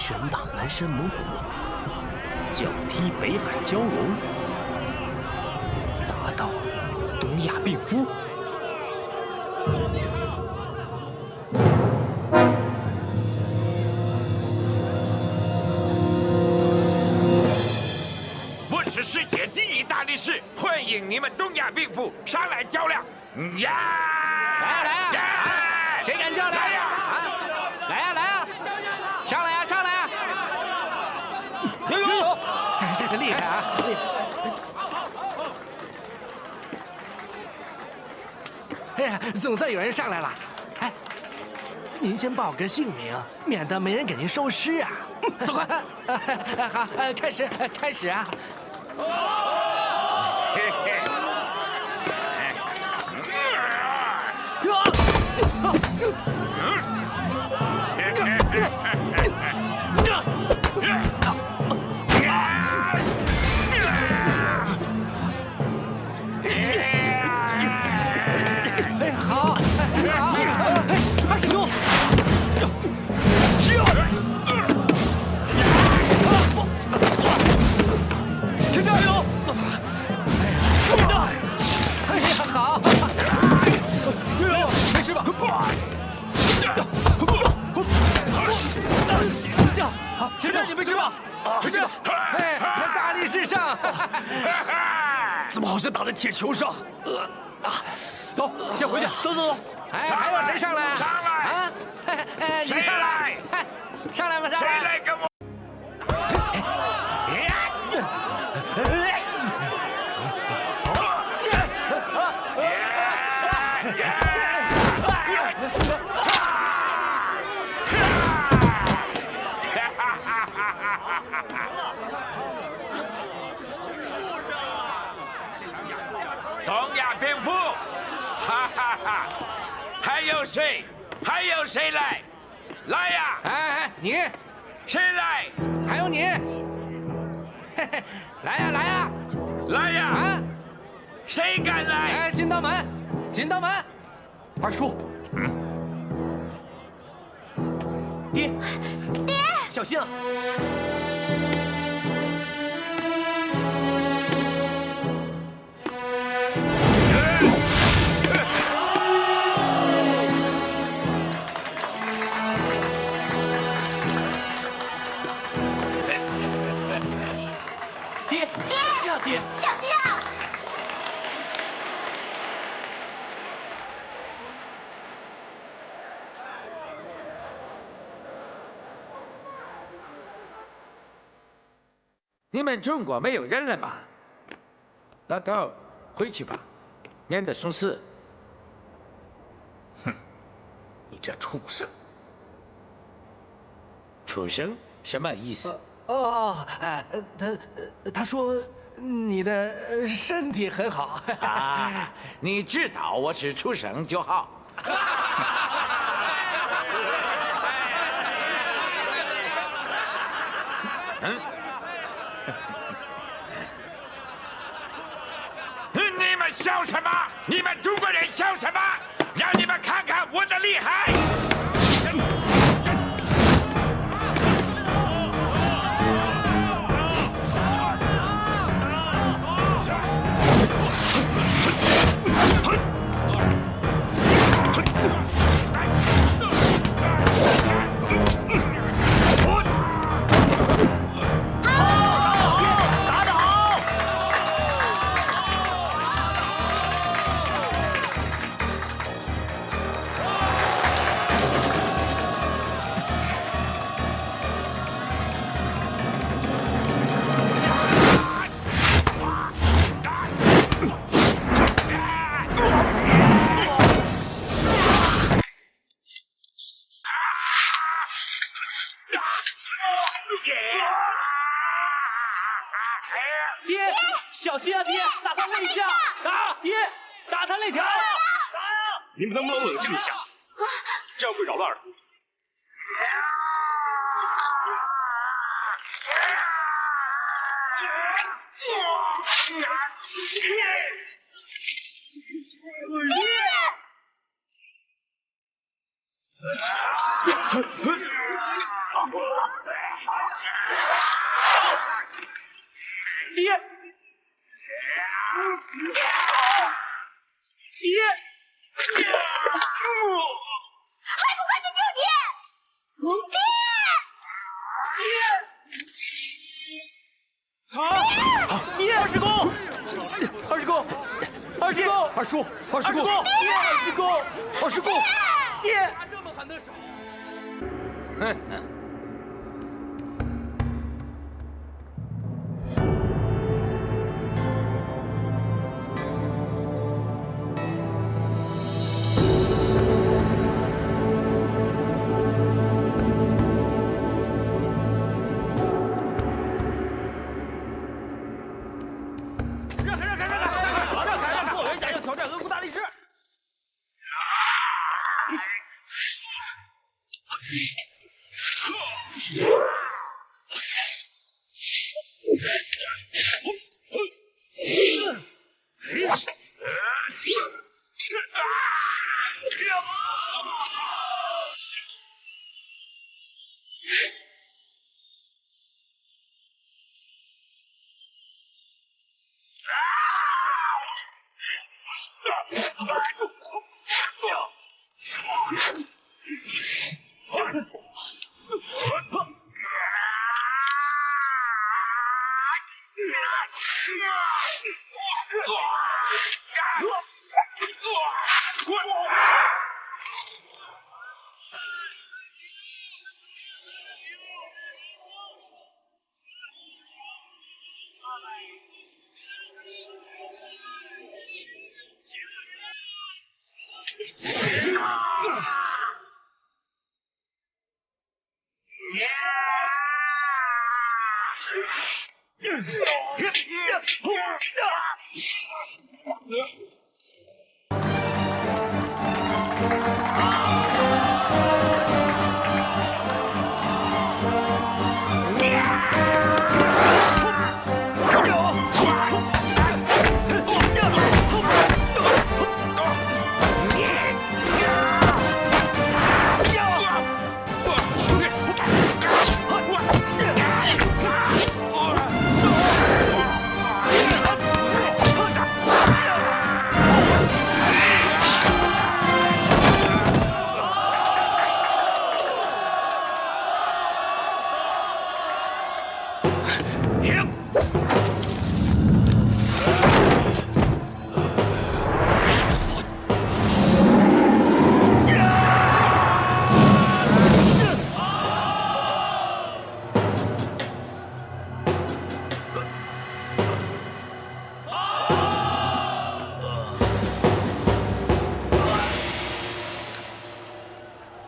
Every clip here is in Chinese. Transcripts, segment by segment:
拳打南山猛虎，脚踢北海蛟龙，打倒东亚病夫。我是世界第一大力士，欢迎你们东亚病夫上来较量！呀！来呀！谁敢较量？来呀！来呀！来呀！上来呀！上来呀！有！厉害啊！厉害！哎呀，总算有人上来了。哎，您先报个姓名，免得没人给您收尸啊。走快！好，开始啊！好，二师兄，陈加油！哎呀，好，没事吧？陈加，你没事吧？没事吧？哎，大力士上，怎么好像打在铁球上？走，先回去。走。哎，还有谁上来？上来！啊，你上来！上来吧，上来！谁来跟我？东亚病夫，哈哈哈！还有谁？还有谁来？来呀！哎，你谁来？还有你，来呀！来呀！啊！谁敢来？哎，金刀门！二叔，爹，小心啊！爹，小心啊！你们中国没有人了吗？老头，回去吧，免得生事。哼，你这畜生！畜生什么意思？他说你的身体很好。啊，你知道我是畜生就好。你们笑什么？你们中国人笑什么？让你们看看我的厉害！爹，小心啊！爹，打他肋下！打！爹，打他肋条！打呀！你们能不能冷静一下？这样会扰乱二叔。二师公，二叔，二师公，爹，二师公，二师公，爹，这么狠的手。哼。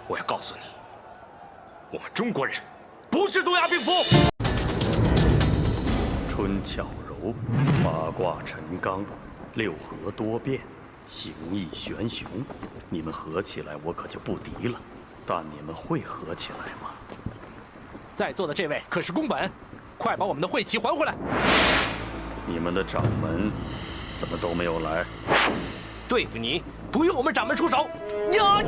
我要告诉你，我们中国人不是东亚病夫。春巧柔，八卦陈刚，六合多变，形意玄雄。你们合起来，我可就不敌了。但你们会合起来吗？在座的这位可是宫本，快把我们的会旗还回来！你们的掌门怎么都没有来？对付你，不用我们掌门出手。呀！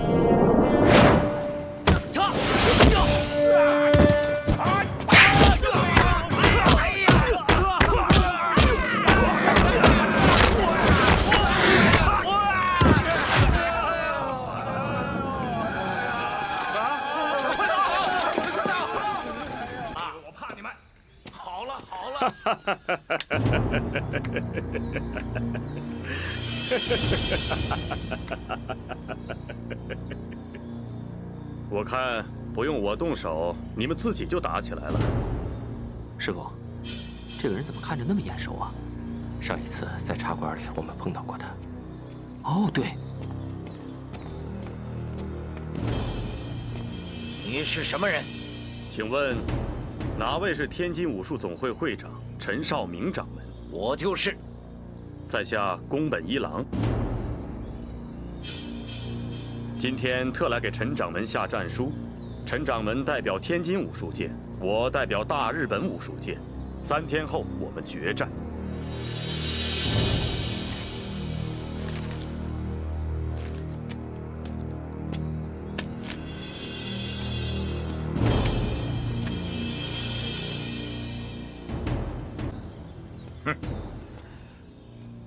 我看不用我动手，你们自己就打起来了。师傅，这个人怎么看着那么眼熟啊？上一次在茶馆里我们碰到过他。哦，对，你是什么人？请问哪位是天津武术总会会长陈少明掌门？我就是。在下宫本一郎。今天特来给陈掌门下战书。陈掌门代表天津武术界，我代表大日本武术界。3天后我们决战。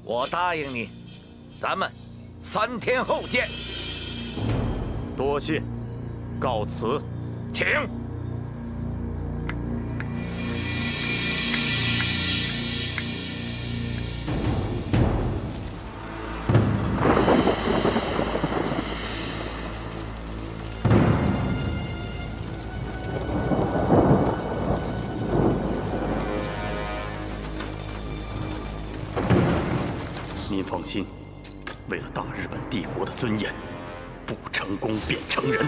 我答应你，咱们3天后见。多谢，告辞。请。您放心，为了大日本帝国的尊严，不成功便成仁。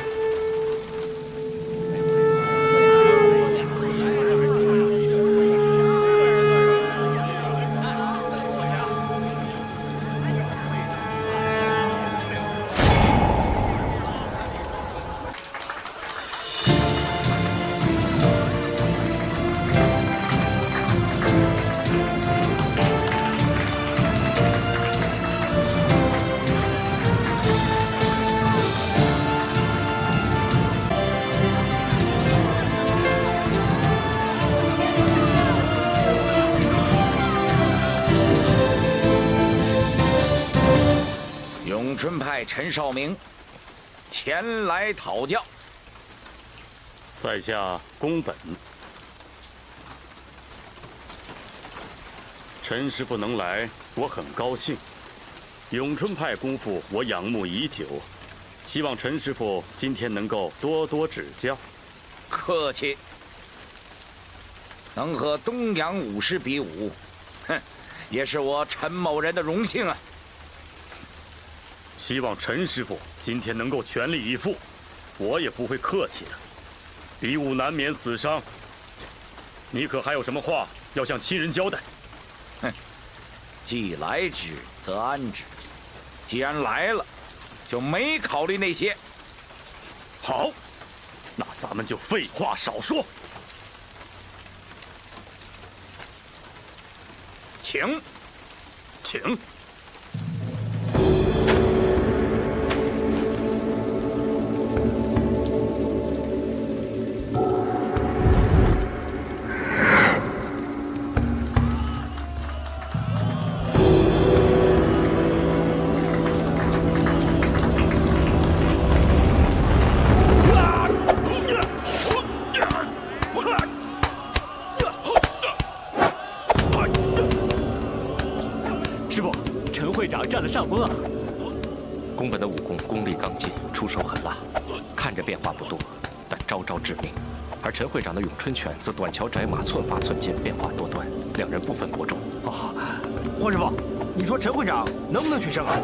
永春派陈绍明前来讨教。在下宫本。陈师傅能来，我很高兴。永春派功夫我仰慕已久，希望陈师傅今天能够多多指教。客气。能和东洋武师比武，也是我陈某人的荣幸啊。希望陈师傅今天能够全力以赴，我也不会客气的。比武难免死伤，你可还有什么话要向亲人交代？既来之则安之，既然来了，就没考虑那些。好，那咱们就废话少说，请。请。师傅，陈会长占了上风啊！宫本的武功功力刚劲，出手狠辣，看着变化不多，但招招致命。而陈会长的咏春拳则短桥窄马，寸发寸剑，变化多端，两人不分伯仲。哦，黄师傅，你说陈会长能不能取胜啊？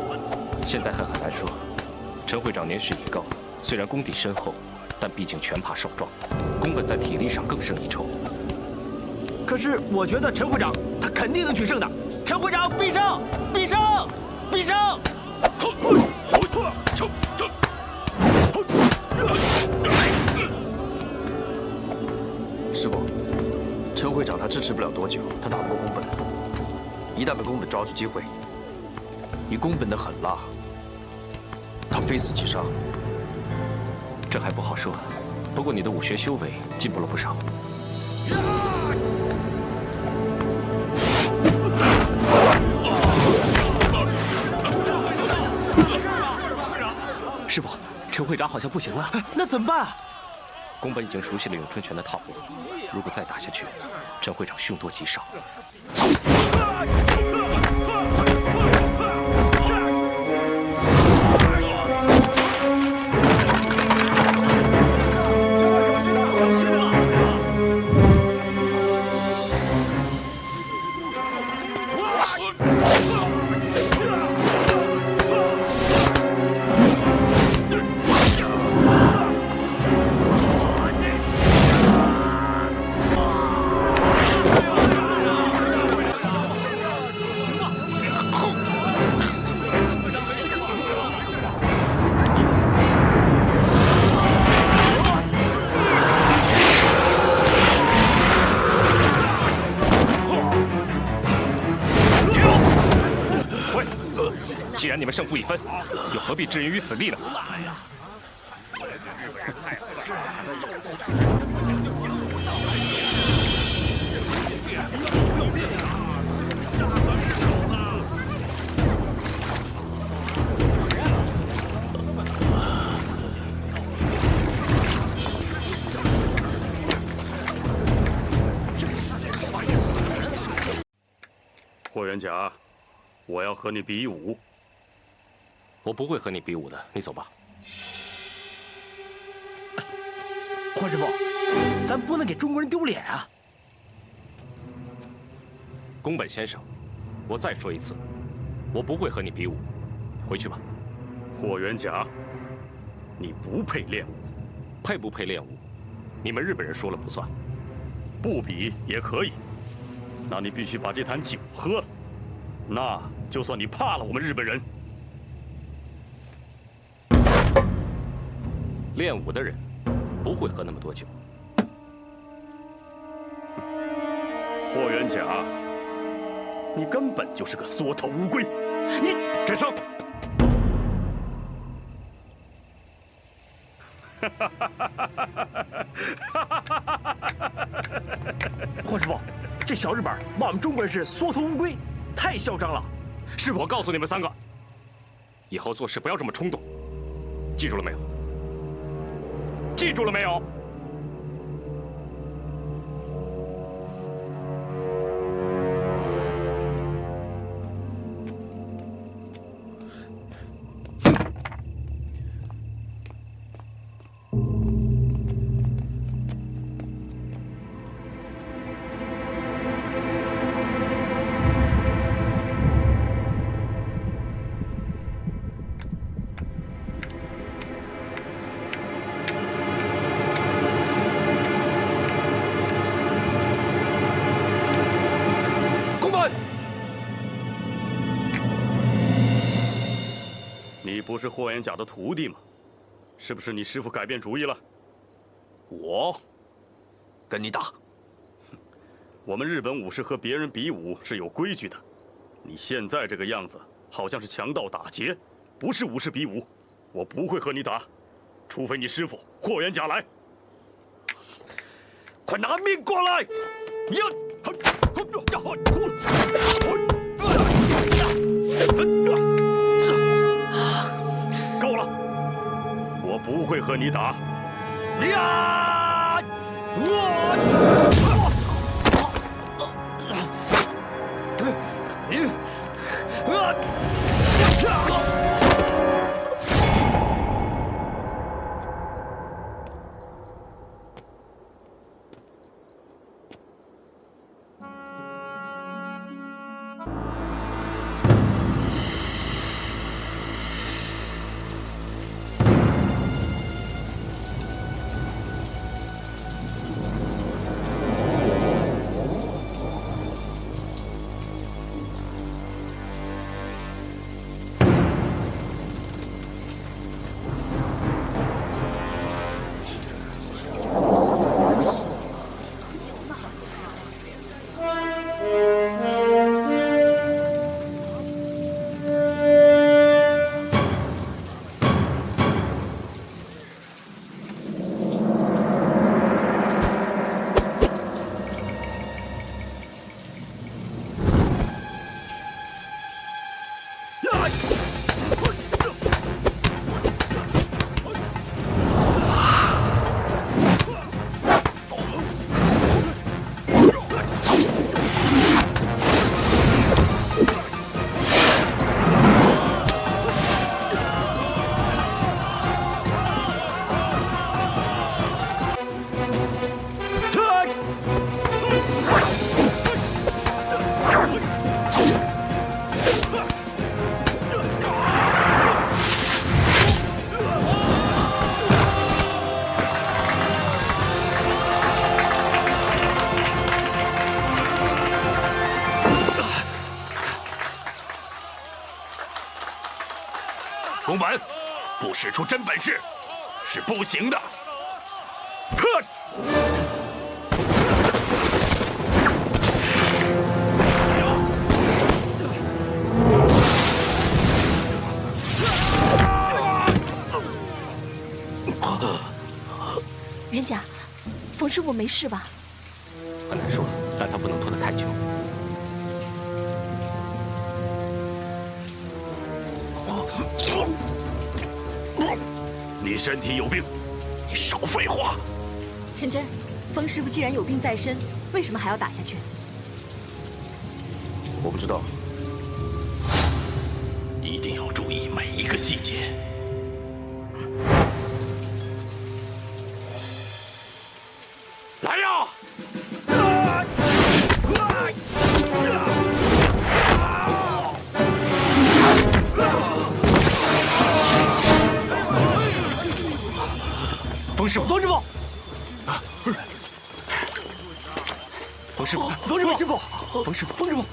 现在很难说。陈会长年事已高，虽然功底深厚，但毕竟拳怕少壮，宫本在体力上更胜一筹。可是我觉得陈会长他肯定能取胜的。陈会长必胜！必胜！必胜！师傅，陈会长他支持不了多久，他打不过宫本。一旦被宫本抓住机会，以宫本的狠辣，他非死即伤。这还不好说，不过你的武学修为进步了不少。师傅，陈会长好像不行了，那怎么办啊？宫本已经熟悉了咏春拳的套路，如果再打下去，陈会长凶多吉少。既然你们胜负已分，又何必置人于死地呢？霍元甲，我要和你比武。我不会和你比武的，你走吧。黄师傅，咱不能给中国人丢脸啊！宫本先生，我再说一次，我不会和你比武，回去吧。霍元甲，你不配练武。配不配练武，你们日本人说了不算。不比也可以，那你必须把这坛酒喝了，那就算你怕了我们日本人。练武的人不会喝那么多酒。霍元甲，你根本就是个缩头乌龟！你站上！霍师傅，这小日本骂我们中国人是缩头乌龟，太嚣张了。师傅，我告诉你们3个，以后做事不要这么冲动，记住了没有？记住了没有？你不是霍元甲的徒弟吗？是不是你师傅改变主意了？我跟你打。我们日本武士和别人比武是有规矩的，你现在这个样子好像是强盗打劫，不是武士比武。我不会和你打，除非你师傅霍元甲来。快拿命过来！够了，我不会和你打。宫本，不使出真本事是不行的。元甲，冯师傅没事吧？很难说，但他不能拖得太久。你身体有病，你少废话。陈真，冯师傅既然有病在身，为什么还要打下去？我不知道。一定要注意每一个细节。来呀！冯师傅，冯师傅，啊，不是，冯师傅，冯师傅，冯师傅，冯师傅，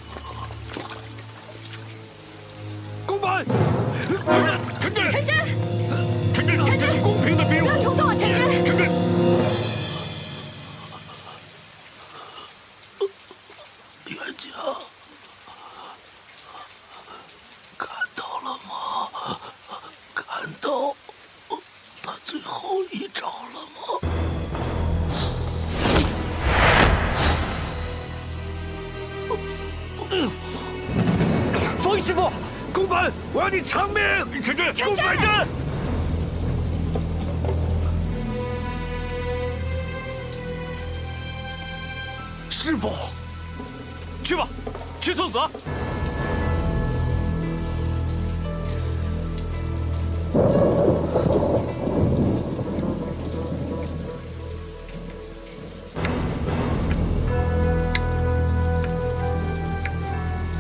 公本，陈真，陈真，这是公平的比武，不要冲动啊，陈真，陈真。冤家，看到了吗？看到他最后一招了吗？冯师傅，公本，我要你偿命！陈真，公本真。师傅，去吧，去送死。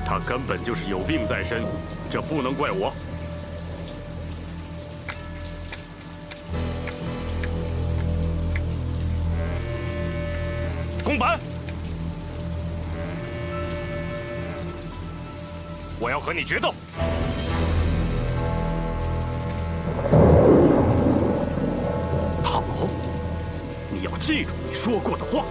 他根本就是有病在身，这不能怪我。公本，我要和你决斗。好，你要记住你说过的话。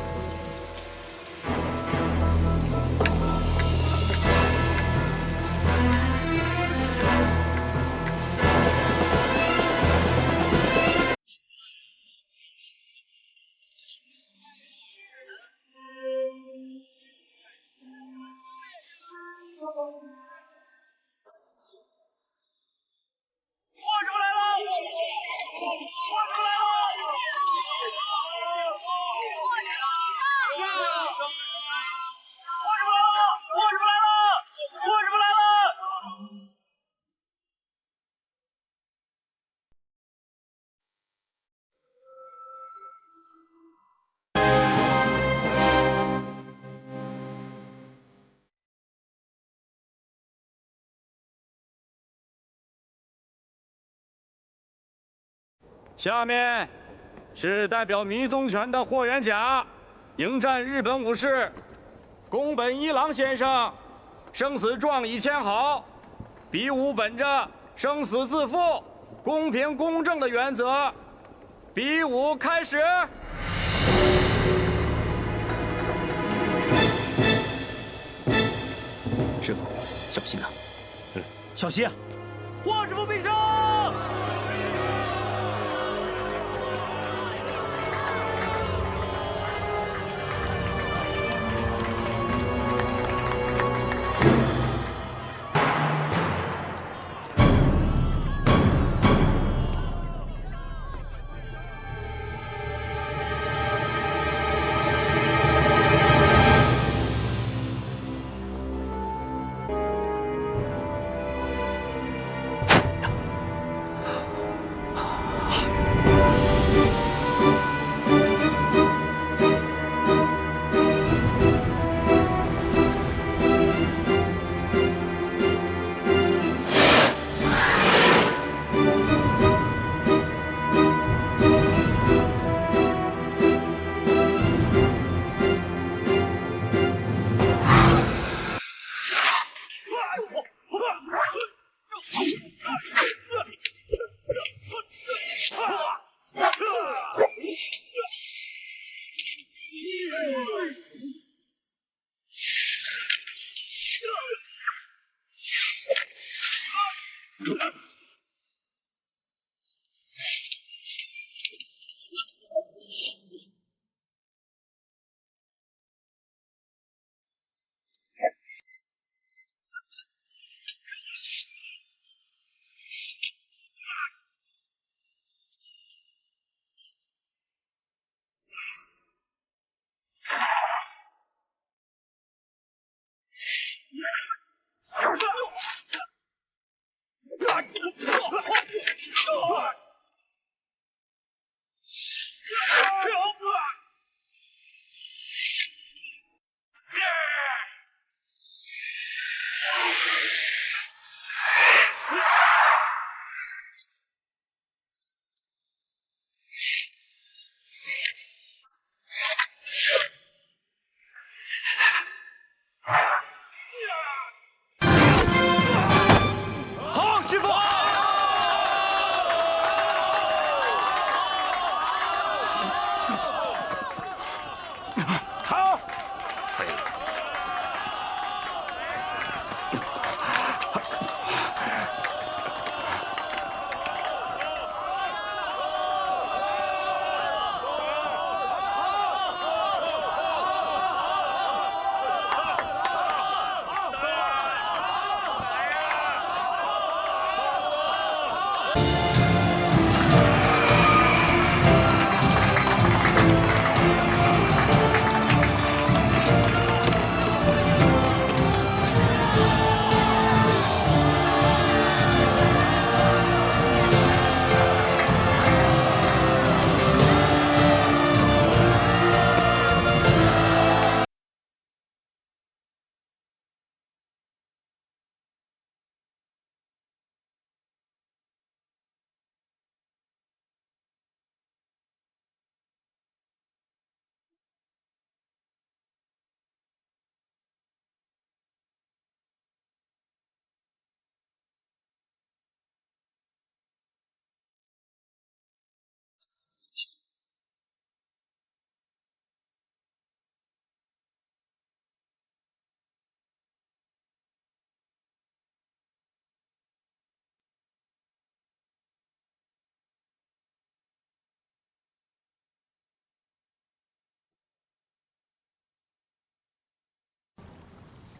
下面是代表迷踪拳的霍元甲迎战日本武士宫本一郎先生，生死状已签好，比武本着生死自负、公平公正的原则，比武开始。师傅，小心呐！小心啊！霍师傅必胜！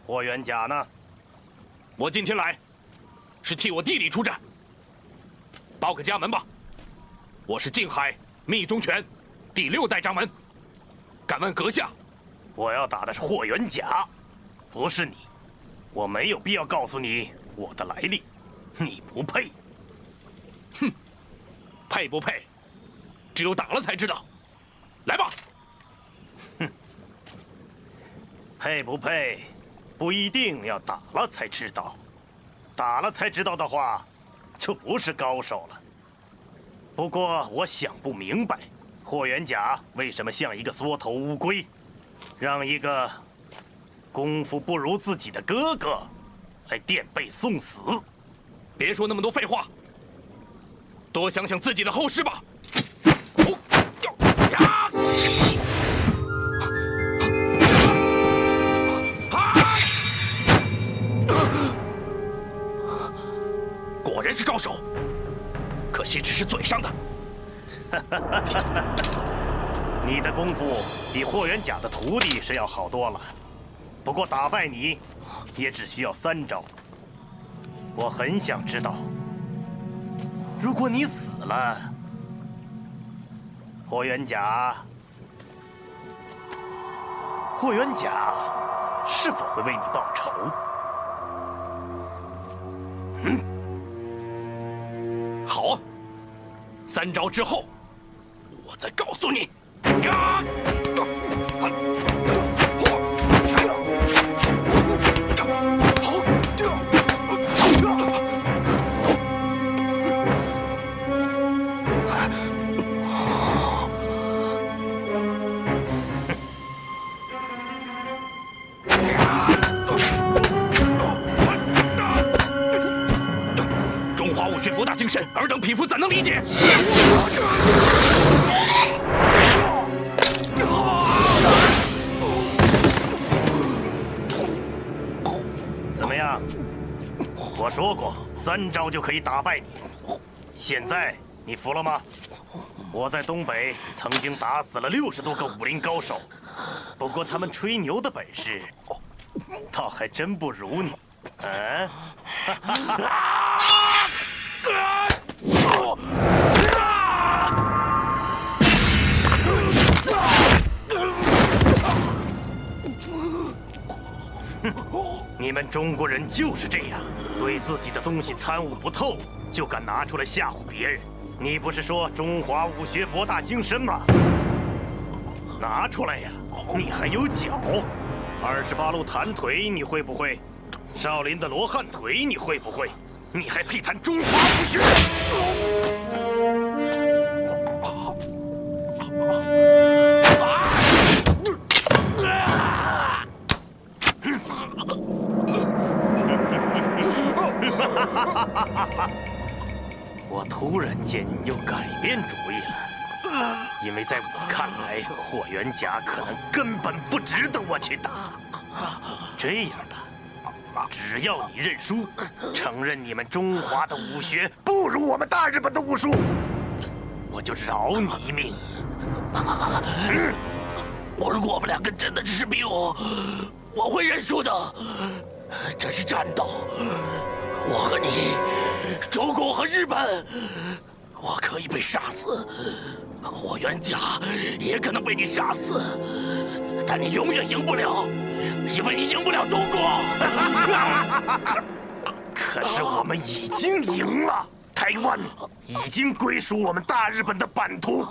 霍元甲呢？我今天来，是替我弟弟出战。报个家门吧，我是静海密宗拳第6代掌门。敢问阁下，我要打的是霍元甲，不是你。我没有必要告诉你我的来历，你不配。哼，配不配，只有打了才知道。来吧。哼，配不配，不一定要打了才知道。打了才知道的话，就不是高手了。不过我想不明白，霍元甲为什么像一个缩头乌龟，让一个功夫不如自己的哥哥来垫背送死？别说那么多废话，多想想自己的后事吧。果然是高手，可惜只是嘴上的。你的功夫比霍元甲的徒弟是要好多了，不过打败你也只需要3招。我很想知道，如果你死了，霍元甲是否会为你报仇？好啊，3招之后，我再告诉你。中华武学博大精深，尔等匹夫怎能理解？怎么样？我说过3招就可以打败你，现在你服了吗？我在东北曾经打死了60多个武林高手，不过他们吹牛的本事，倒还真不如你。嗯。你们中国人就是这样，对自己的东西参悟不透，就敢拿出来吓唬别人。你不是说中华武学博大精深吗？拿出来呀！你还有脚？28路弹腿你会不会？少林的罗汉腿你会不会？你还配谈中华武学？我突然间又改变主意了，因为在我看来，霍元甲可能根本不值得我去打。这样吧，只要你认输，承认你们中华的武学不如我们大日本的武术，我就饶你一命。如果我们2个真的只是比武，我会认输的。这是战斗，我和你，中国和日本，我可以被杀死，霍元甲也可能被你杀死，但你永远赢不了，因为你赢不了中国。可是我们已经赢了，台湾已经归属我们大日本的版图，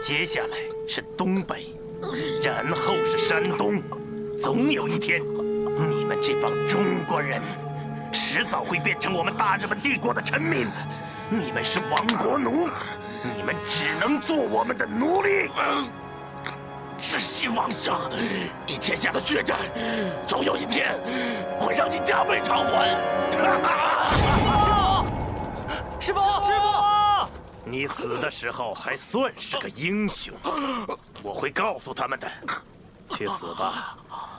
接下来是东北，然后是山东，总有一天，你们这帮中国人，迟早会变成我们大日本帝国的臣民。你们是亡国奴，你们只能做我们的奴隶。痴心妄想，你欠下的血债，总有一天会让你加倍偿还。师傅，师傅，你死的时候还算是个英雄，我会告诉他们的。去死吧！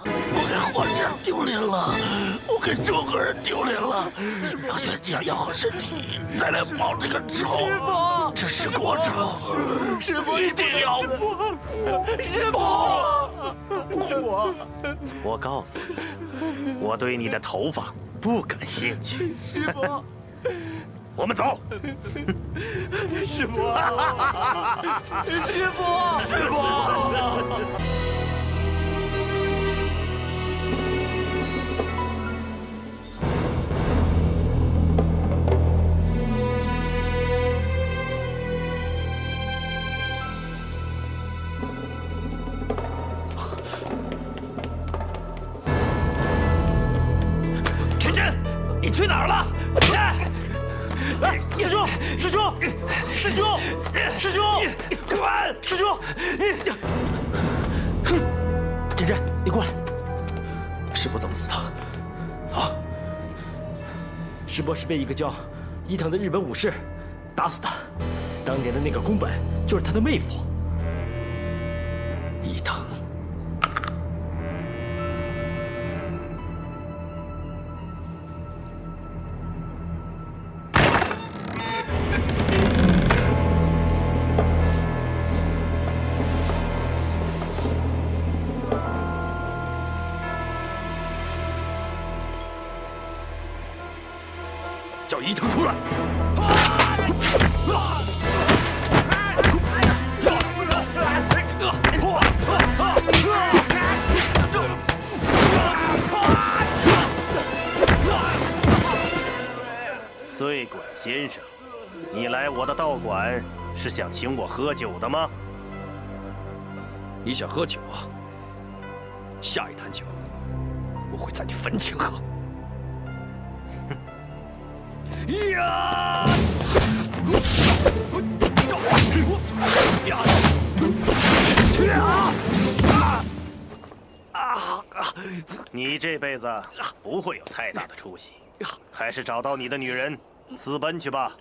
我给皇上丢脸了，我给中国人丢脸了。让元甲养好身体，再来报这个仇。师傅，这是国仇，师傅一定要师傅，我告诉你，我对你的头发不感兴趣。师傅，我们走。师傅，师傅，师傅。你去哪儿了？哎，师兄，师兄，师兄，师兄，滚！师兄，真真，你过来。师伯怎么死的？啊？师伯是被一个叫伊藤的日本武士打死的。当年的那个宫本就是他的妹夫。伊藤。叫伊藤出来！醉鬼先生，你来我的道馆是想请我喝酒的吗？你想喝酒啊？下一坛酒，我会在你坟前喝。呀！你这辈子不会有太大的出息，还是找到你的女人，私奔去吧。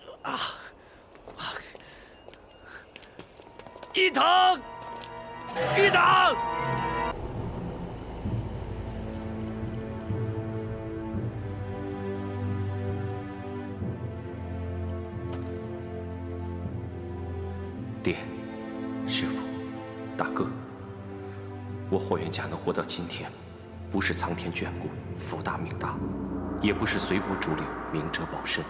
伊藤，伊藤。爹，师傅，大哥，我霍元甲能活到今天，不是苍天眷顾、福大命大，也不是随波逐流、明哲保身。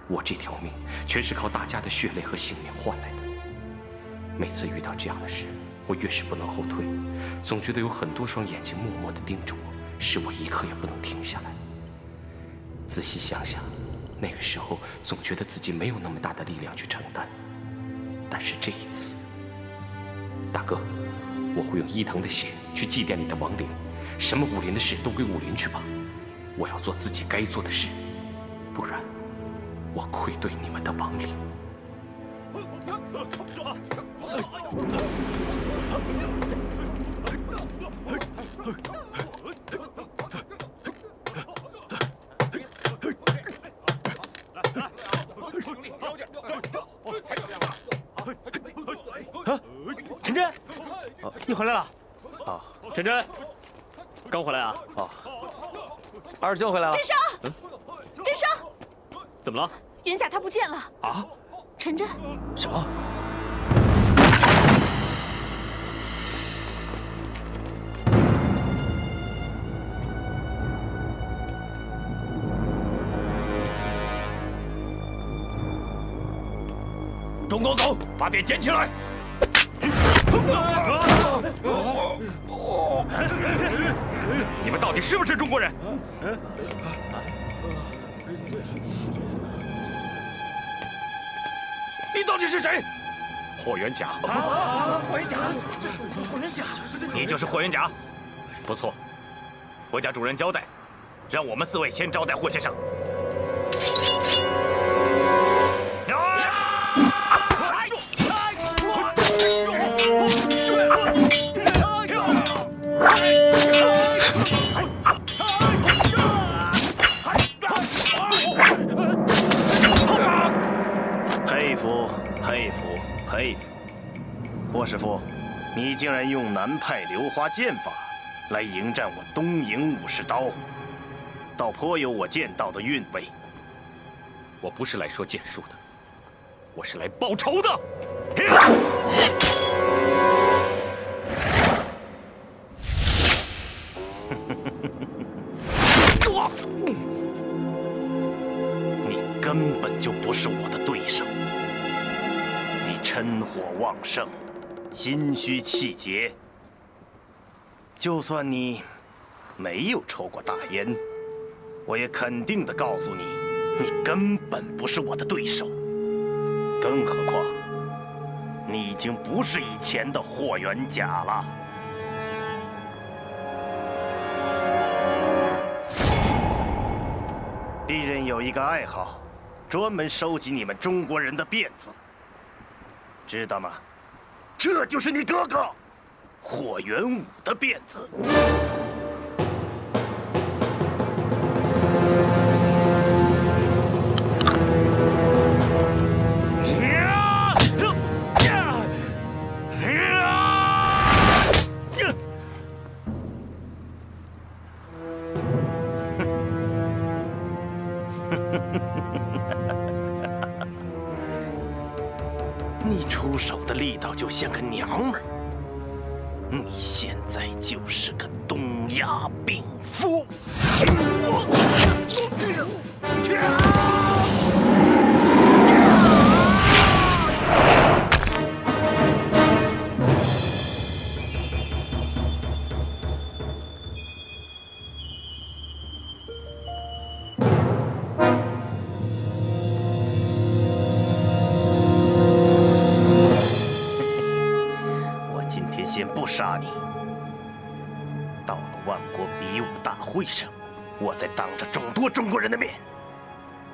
我这条命全是靠大家的血泪和性命换来的。每次遇到这样的事，我越是不能后退，总觉得有很多双眼睛默默地盯着我，使我一刻也不能停下来。仔细想想，那个时候总觉得自己没有那么大的力量去承担。但是这一次，大哥，我会用伊藤的血去祭奠你的亡灵，什么武林的事都归武林去吧。我要做自己该做的事，不然我愧对你们的亡灵。陈真，你回来了。啊，陈真，刚回来啊？啊，二舅回来了。真生，真生，怎么了？元甲他不见了。啊？陈真，什么？中国狗，把鞭捡起来！你们到底是不是中国人？你到底是谁？霍元甲。霍元甲，霍元甲，你就是霍元甲？不错，我家主人交代，让我们4位先招待霍先生。佩服，佩服，佩服！霍师傅，你竟然用南派流花剑法来迎战我东瀛武士刀，倒颇有我剑道的韵味。我不是来说剑术的，我是来报仇的。你根本就不是我的对手。你嗔火旺盛，心虚气结。就算你没有抽过大烟，我也肯定的告诉你，你根本不是我的对手。更何况，你已经不是以前的霍元甲了。鄙人有一个爱好，专门收集你们中国人的辫子，知道吗？这就是你哥哥霍元武的辫子。你出手的力道就像个娘们儿，你现在就是个东亚病夫。先不杀你，到了万国比武大会上，我再当着众多中国人的面，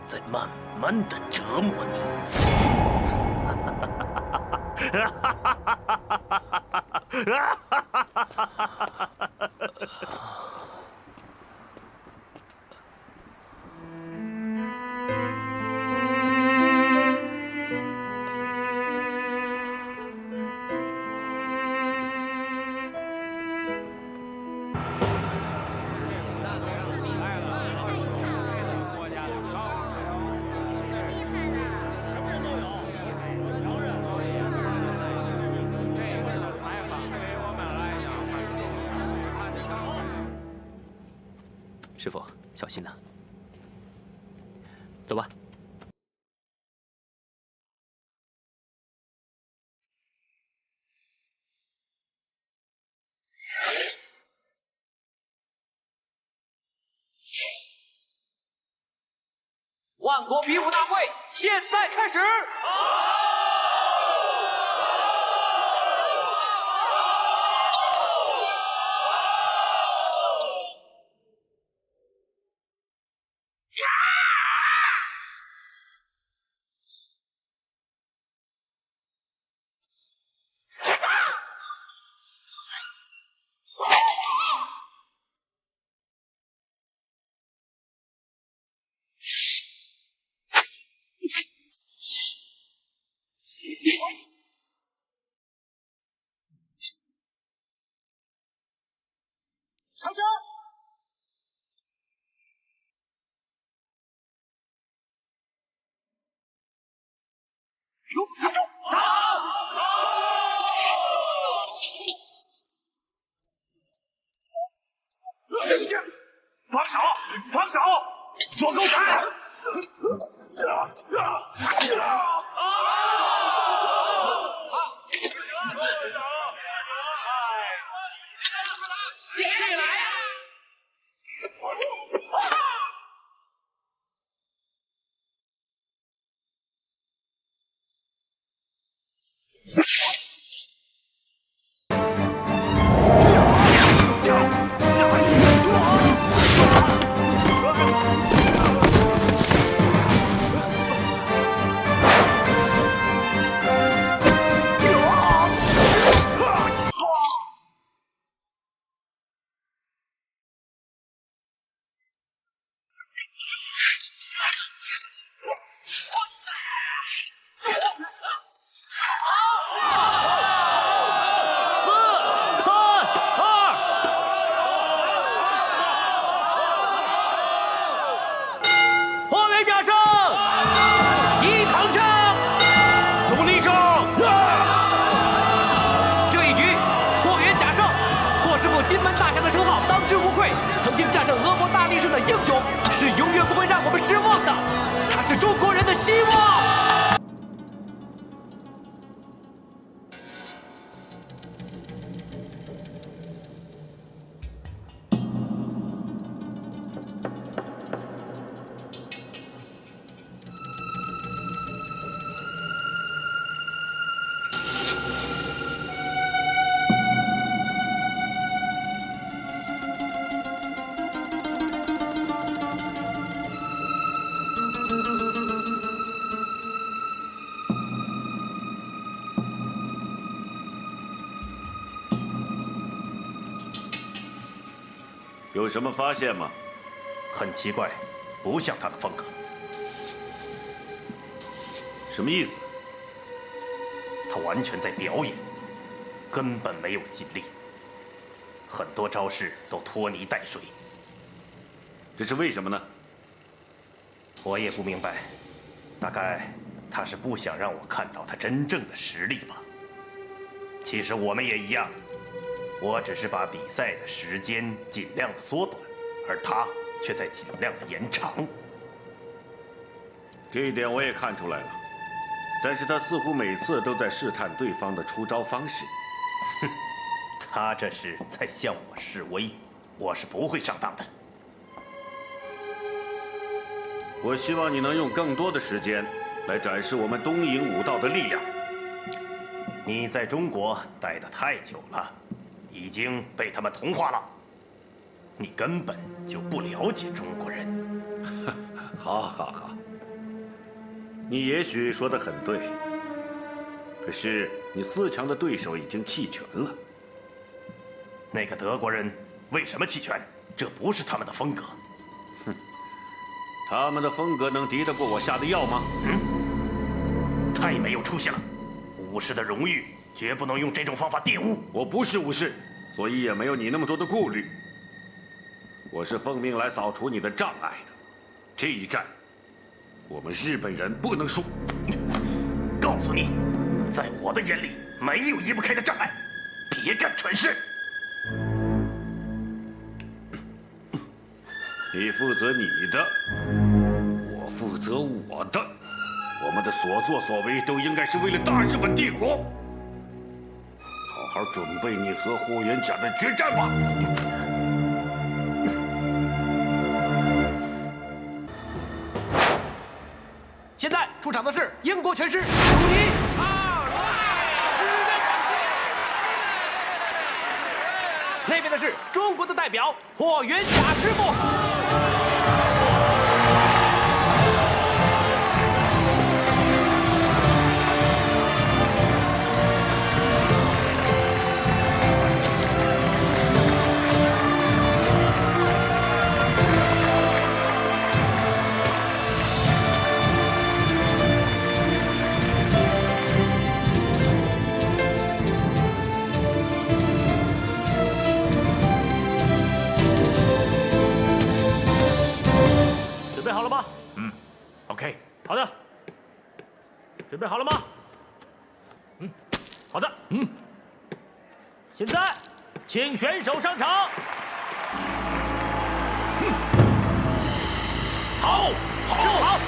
再慢慢的折磨你。师傅，小心呐！走吧。万国比武大会现在开始！长枪！放手！放手！做狗铲！起来！金门大将的称号当之无愧。贵，曾经战胜俄国大力士的英雄，是永远不会让我们失望的。他是中国人的希望。有什么发现吗？很奇怪，不像他的风格。什么意思？他完全在表演，根本没有尽力，很多招式都拖泥带水。这是为什么呢？我也不明白，大概他是不想让我看到他真正的实力吧。其实我们也一样。我只是把比赛的时间尽量的缩短，而他却在尽量的延长。这一点我也看出来了，但是他似乎每次都在试探对方的出招方式。哼，他这是在向我示威，我是不会上当的。我希望你能用更多的时间来展示我们东瀛武道的力量。你在中国待得太久了。已经被他们同化了，你根本就不了解中国人。好，你也许说得很对，可是你4强的对手已经弃权了。那个德国人为什么弃权？这不是他们的风格。哼，他们的风格能敌得过我下的药吗？太没有出息了！武士的荣誉绝不能用这种方法玷污。我不是武士，所以也没有你那么多的顾虑。我是奉命来扫除你的障碍的。这一战，我们日本人不能输。告诉你，在我的眼里，没有移不开的障碍。别干蠢事。你负责你的，我负责我的。我们的所作所为都应该是为了大日本帝国。好好准备你和霍元甲的决战吧。现在出场的是英国拳师鲁尼。那边的是中国的代表霍元甲师傅。准备好了吗？OK， 好的。准备好了吗？好的。现在，请选手上场。好，师傅好。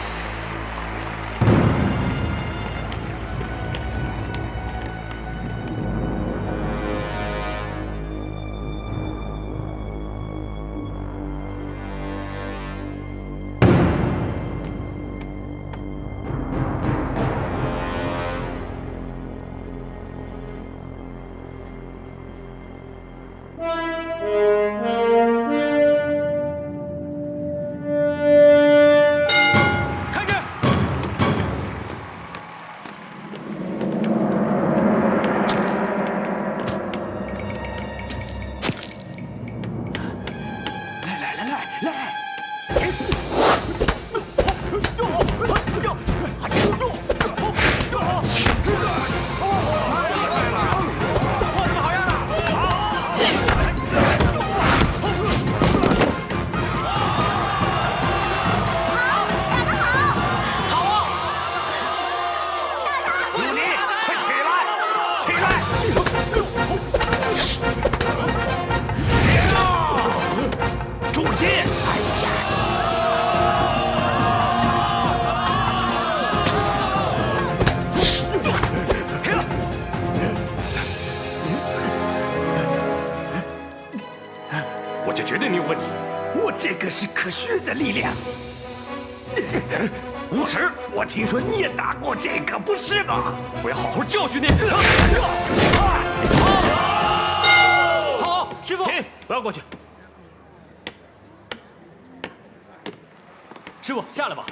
我就觉得你有问题。我这个是可学的力量。无耻！我听说你也打过这个，不是吗？我要好好教训你。好，师傅，停，不要过去。师傅，下来吧。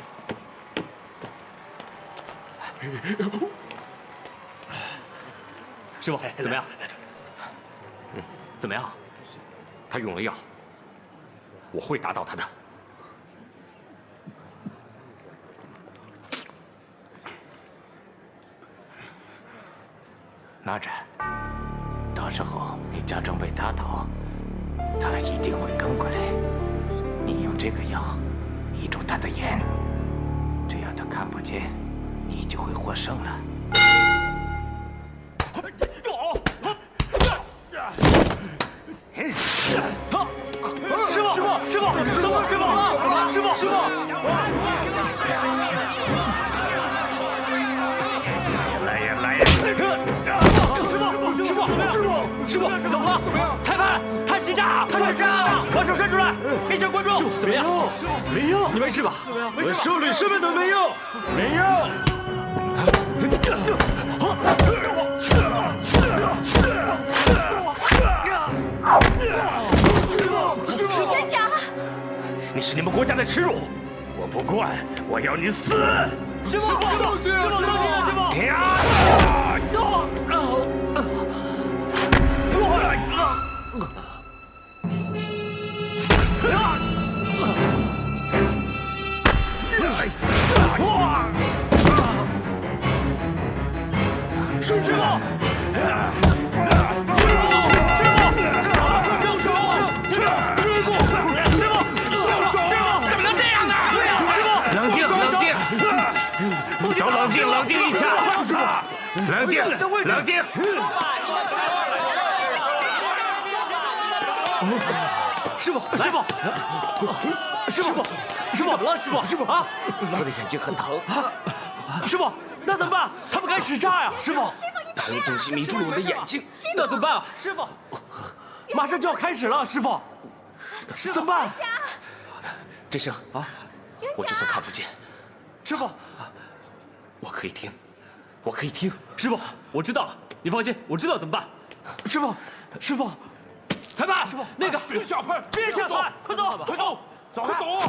师傅，怎么样？怎么样？他用了药，我会打倒他的。哪吒，到时候你假装被打倒，他一定会跟过来。你用这个药迷住他的眼，只要他看不见，你就会获胜了。师傅，师傅，师傅，师傅，师傅，师傅！来呀，来呀！师傅，怎么了？怎么样？裁判，看实战，看实战！把手伸出来，面向观众。怎么样？没用，你没事吧？我手里什么都没有，没有。元甲，你是你们国家的耻辱，我不管，我要你死！师傅，师傅，师傅，师傅！都冷静，冷静一下！冷静，冷静！师傅，师傅，师傅，师傅，怎么了？师傅，师傅啊！我的眼睛很疼。师傅，那怎么办？他们开始炸呀！师傅，他用东西迷住了我的眼睛，那怎么办啊？师傅，马上就要开始了，师傅，怎么办？这声啊，我就算看不见，师傅，我可以听，我可以听。师傅，我知道了，你放心，我知道怎么办。师傅，师傅，裁判，师傅，那个别下拍，别下拍，快走，快走，走，快走！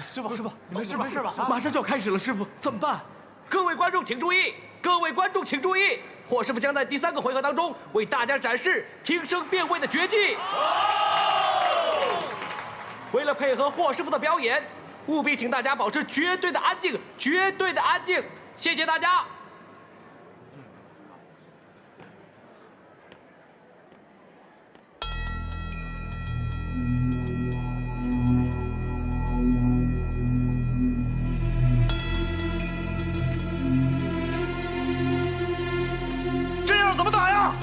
师傅，师傅，你没事吧？马上就要开始了，师傅，怎么办？各位观众请注意，各位观众请注意，霍师傅将在第3个回合当中为大家展示听声辨位的绝技。为了配合霍师傅的表演，务必请大家保持绝对的安静，绝对的安静，谢谢大家。这样怎么打呀？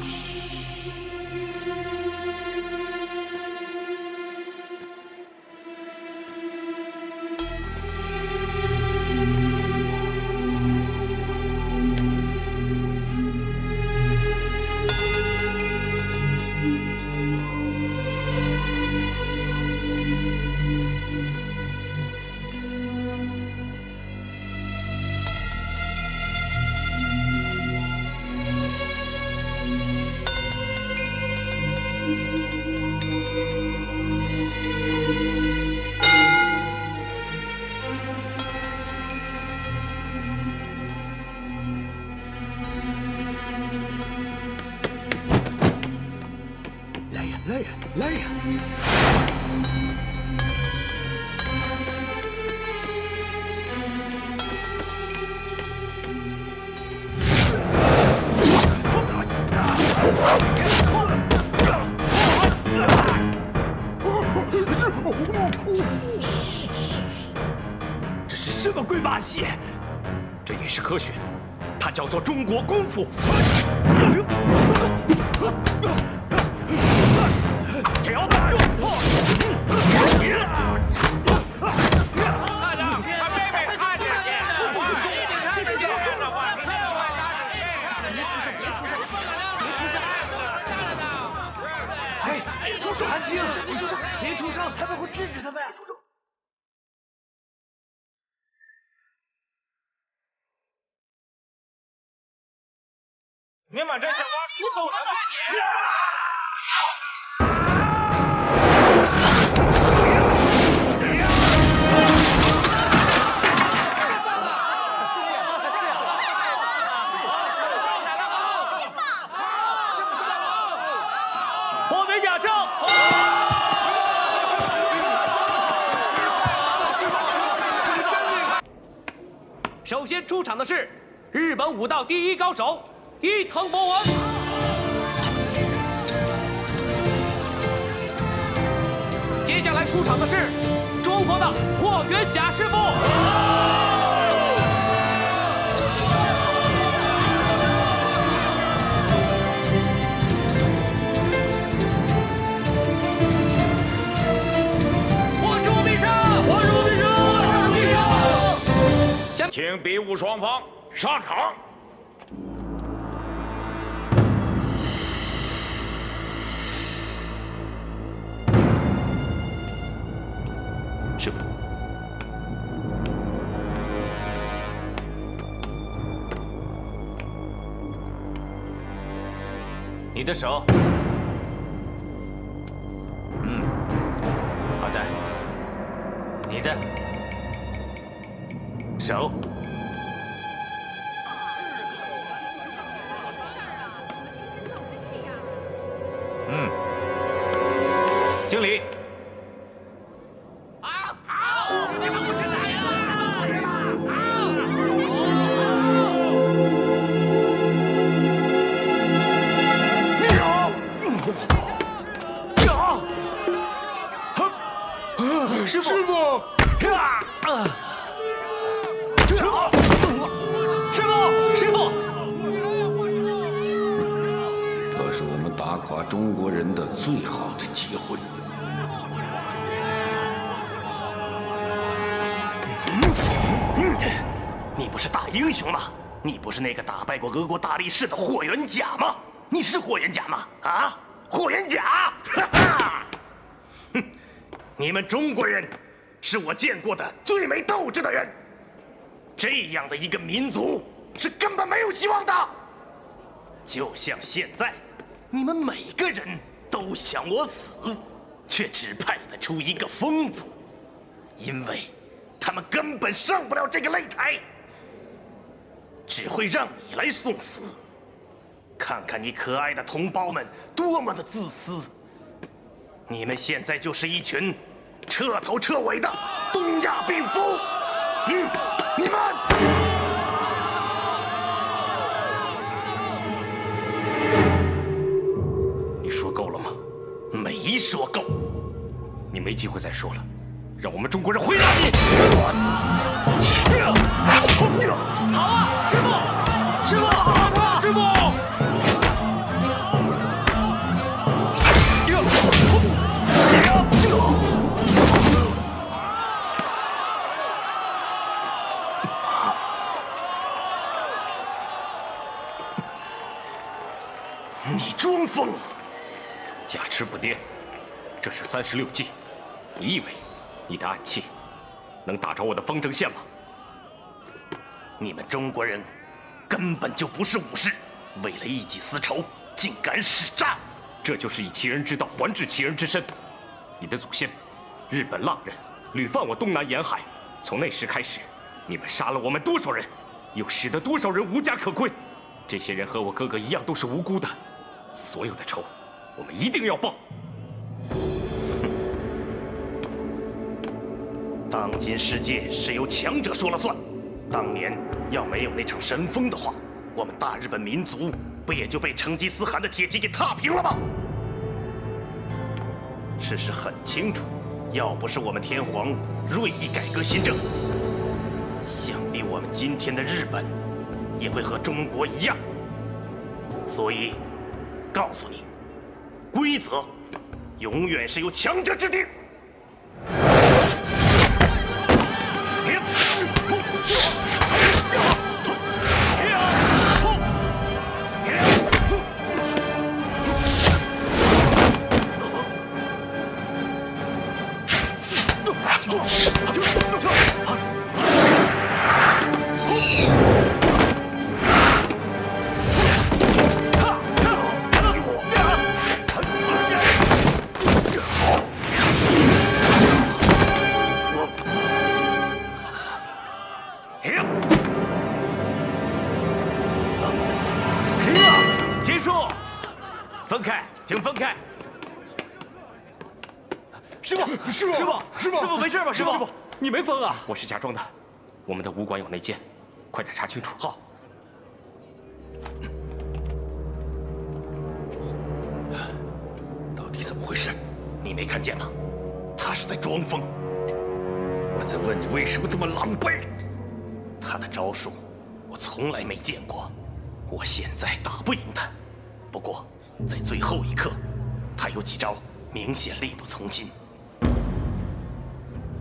来呀！这是什么鬼把戏？这也是科学，它叫做中国功夫。安静！出声，别出声，裁判会制止他们呀！出声。你们这小娃不懂什么？后面假证。首先出场的是日本武道第一高手伊藤博文。接下来出场的是中国的霍元甲师傅。请比武双方上场。师傅，你的手。好的。你的手。经理。师傅，师傅，师傅，这是我们打垮中国人的最好的机会。你不是大英雄吗？你不是那个打败过俄国大力士的霍元甲吗？你是霍元甲吗？啊，霍元甲！哈哈！哼，你们中国人是我见过的最没斗志的人。这样的一个民族是根本没有希望的。就像现在，你们每个人都想我死，却只派得出一个疯子，因为他们根本上不了这个擂台。只会让你来送死。看看你可爱的同胞们多么的自私！你们现在就是一群彻头彻尾的东亚病夫！你们！你说够了吗？没说够。你没机会再说了，让我们中国人回答你！好啊，师傅，师傅，师傅！你装疯！假痴不癫，这是36计。你以为你的暗器能打着我的风筝线吗？你们中国人根本就不是武士，为了一己私仇，竟敢使诈！这就是以其人之道还治其人之身。你的祖先，日本浪人，屡犯我东南沿海。从那时开始，你们杀了我们多少人，又使得多少人无家可归。这些人和我哥哥一样，都是无辜的。所有的仇，我们一定要报。当今世界是由强者说了算。当年要没有那场神风的话，我们大日本民族不也就被成吉思汗的铁蹄给踏平了吗？事实很清楚，要不是我们天皇锐意改革新政，想必我们今天的日本也会和中国一样。所以，告诉你，规则永远是由强者制定。结束，分开，请分开。师傅，师傅没事吧？师傅，你没疯啊？我是假装的，我们的武馆有内奸，快点查清楚。好。到底怎么回事？你没看见吗？他是在装疯。我在问你为什么这么狼狈？他的招数我从来没见过，我现在打不赢他。不过在最后一刻，他有几招明显力不从心。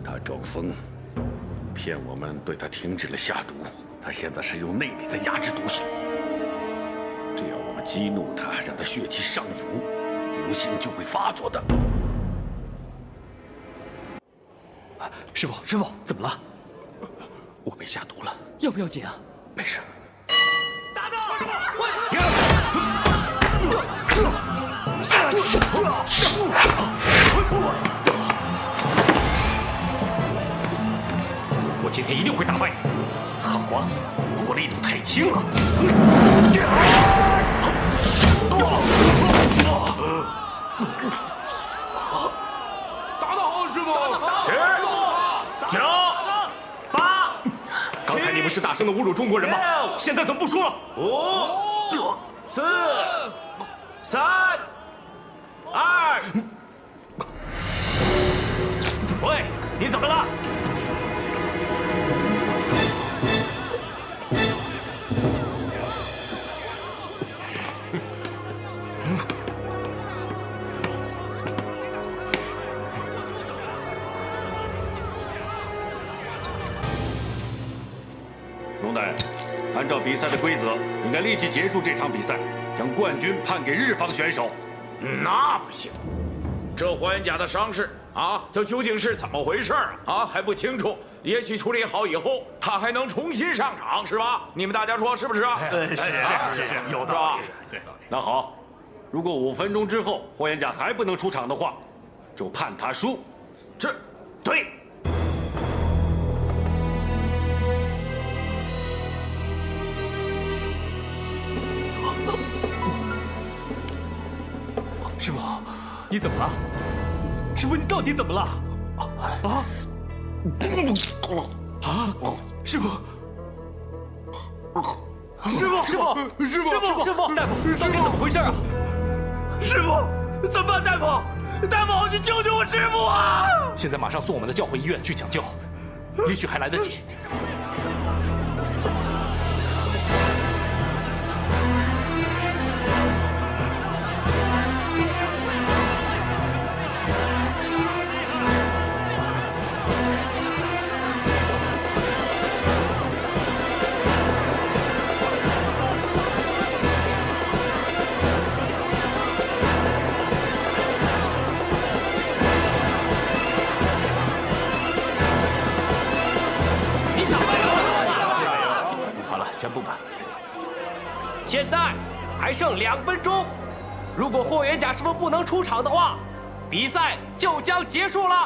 他装疯，骗我们对他停止了下毒。他现在是用内力在压制毒性。只要我们激怒他，让他血气上涌，毒性就会发作的。师傅，怎么了？我被下毒了，要不要紧啊？没事。打到！我今天一定会打败你。好啊，不过力度太轻了。打得好，师傅。10、9、8。刚才你们是大声的侮辱中国人吗？现在怎么不说了？5、4、3、2。喂，你怎么了？龙大人，按照比赛的规则，应该立即结束这场比赛，将冠军判给日方选手。那不行，这霍元甲的伤势啊，他究竟是怎么回事啊？还不清楚。也许处理好以后，他还能重新上场，是吧？你们大家说是不是啊？是，有道理。对，那好，如果5分钟之后霍元甲还不能出场的话，就判他输。这，对。师傅，你怎么了？师傅，你到底怎么了？师傅，大夫，到底怎么回事啊？师傅，怎么办？大夫，你救救我师傅啊！现在马上送我们的教会医院去抢救，也许还来得及。宣布吧。现在还剩2分钟，如果霍元甲师傅不能出场的话，比赛就将结束了。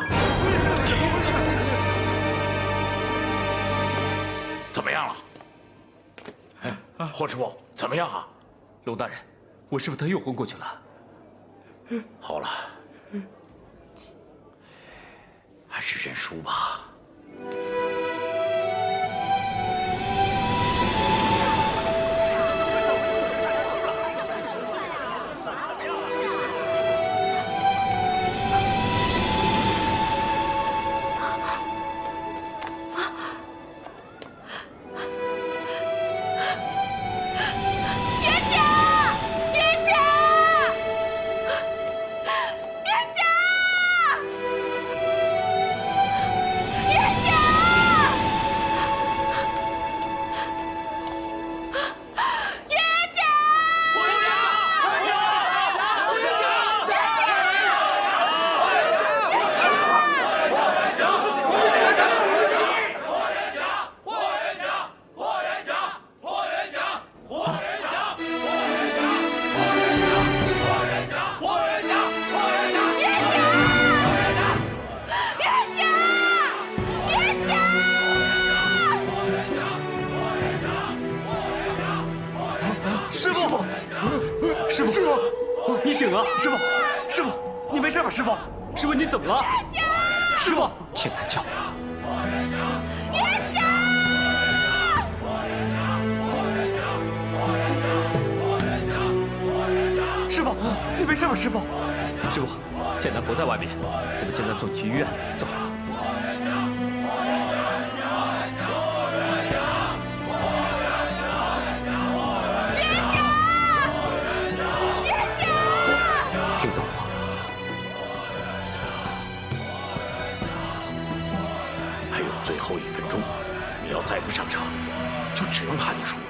怎么样了？霍师傅，怎么样啊？龙大人，我师傅他又昏过去了。好了，还是认输吧。元了？师傅，师傅，你没事吧？师傅，师傅你怎么了？师傅，请南教。冤家！师傅，你没事吧？师傅，师傅，简单不在外面，我们现在送你去医院，走。听到了吗？还有最后1分钟，你要再不上场，就只能判你输了。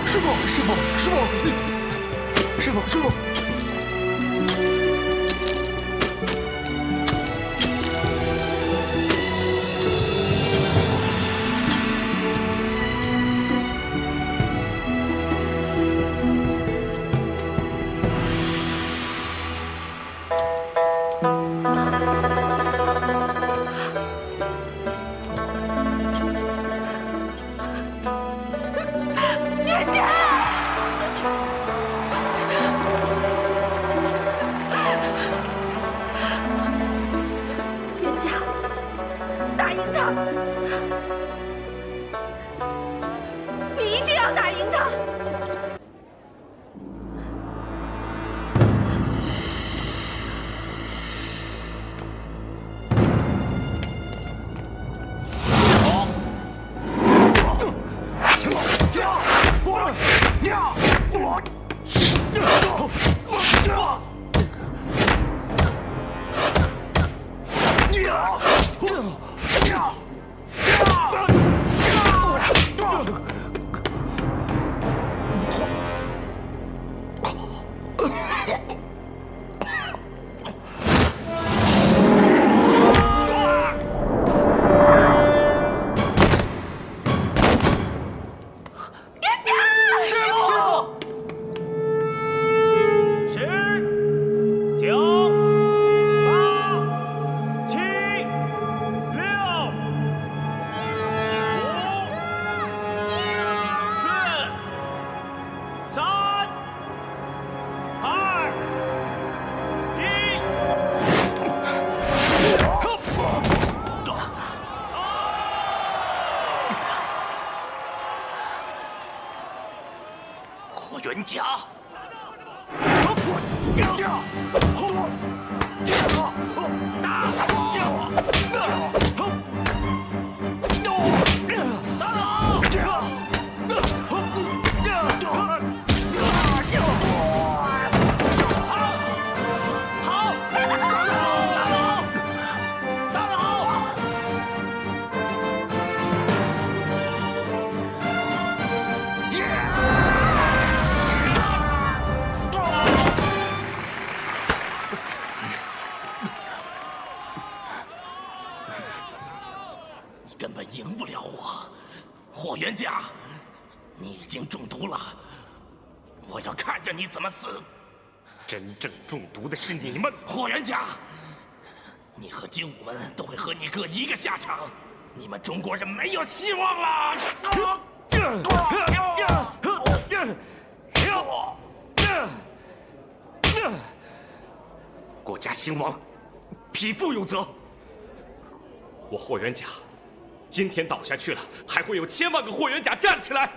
师傅。冤家！根本赢不了我，霍元甲，你已经中毒了，我要看着你怎么死。真正中毒的是你们，霍元甲，你和精武门都会和你哥一个下场，你们中国人没有希望了。国家兴亡，匹夫有责。我霍元甲。今天倒下去了，还会有千万个霍元甲站起来。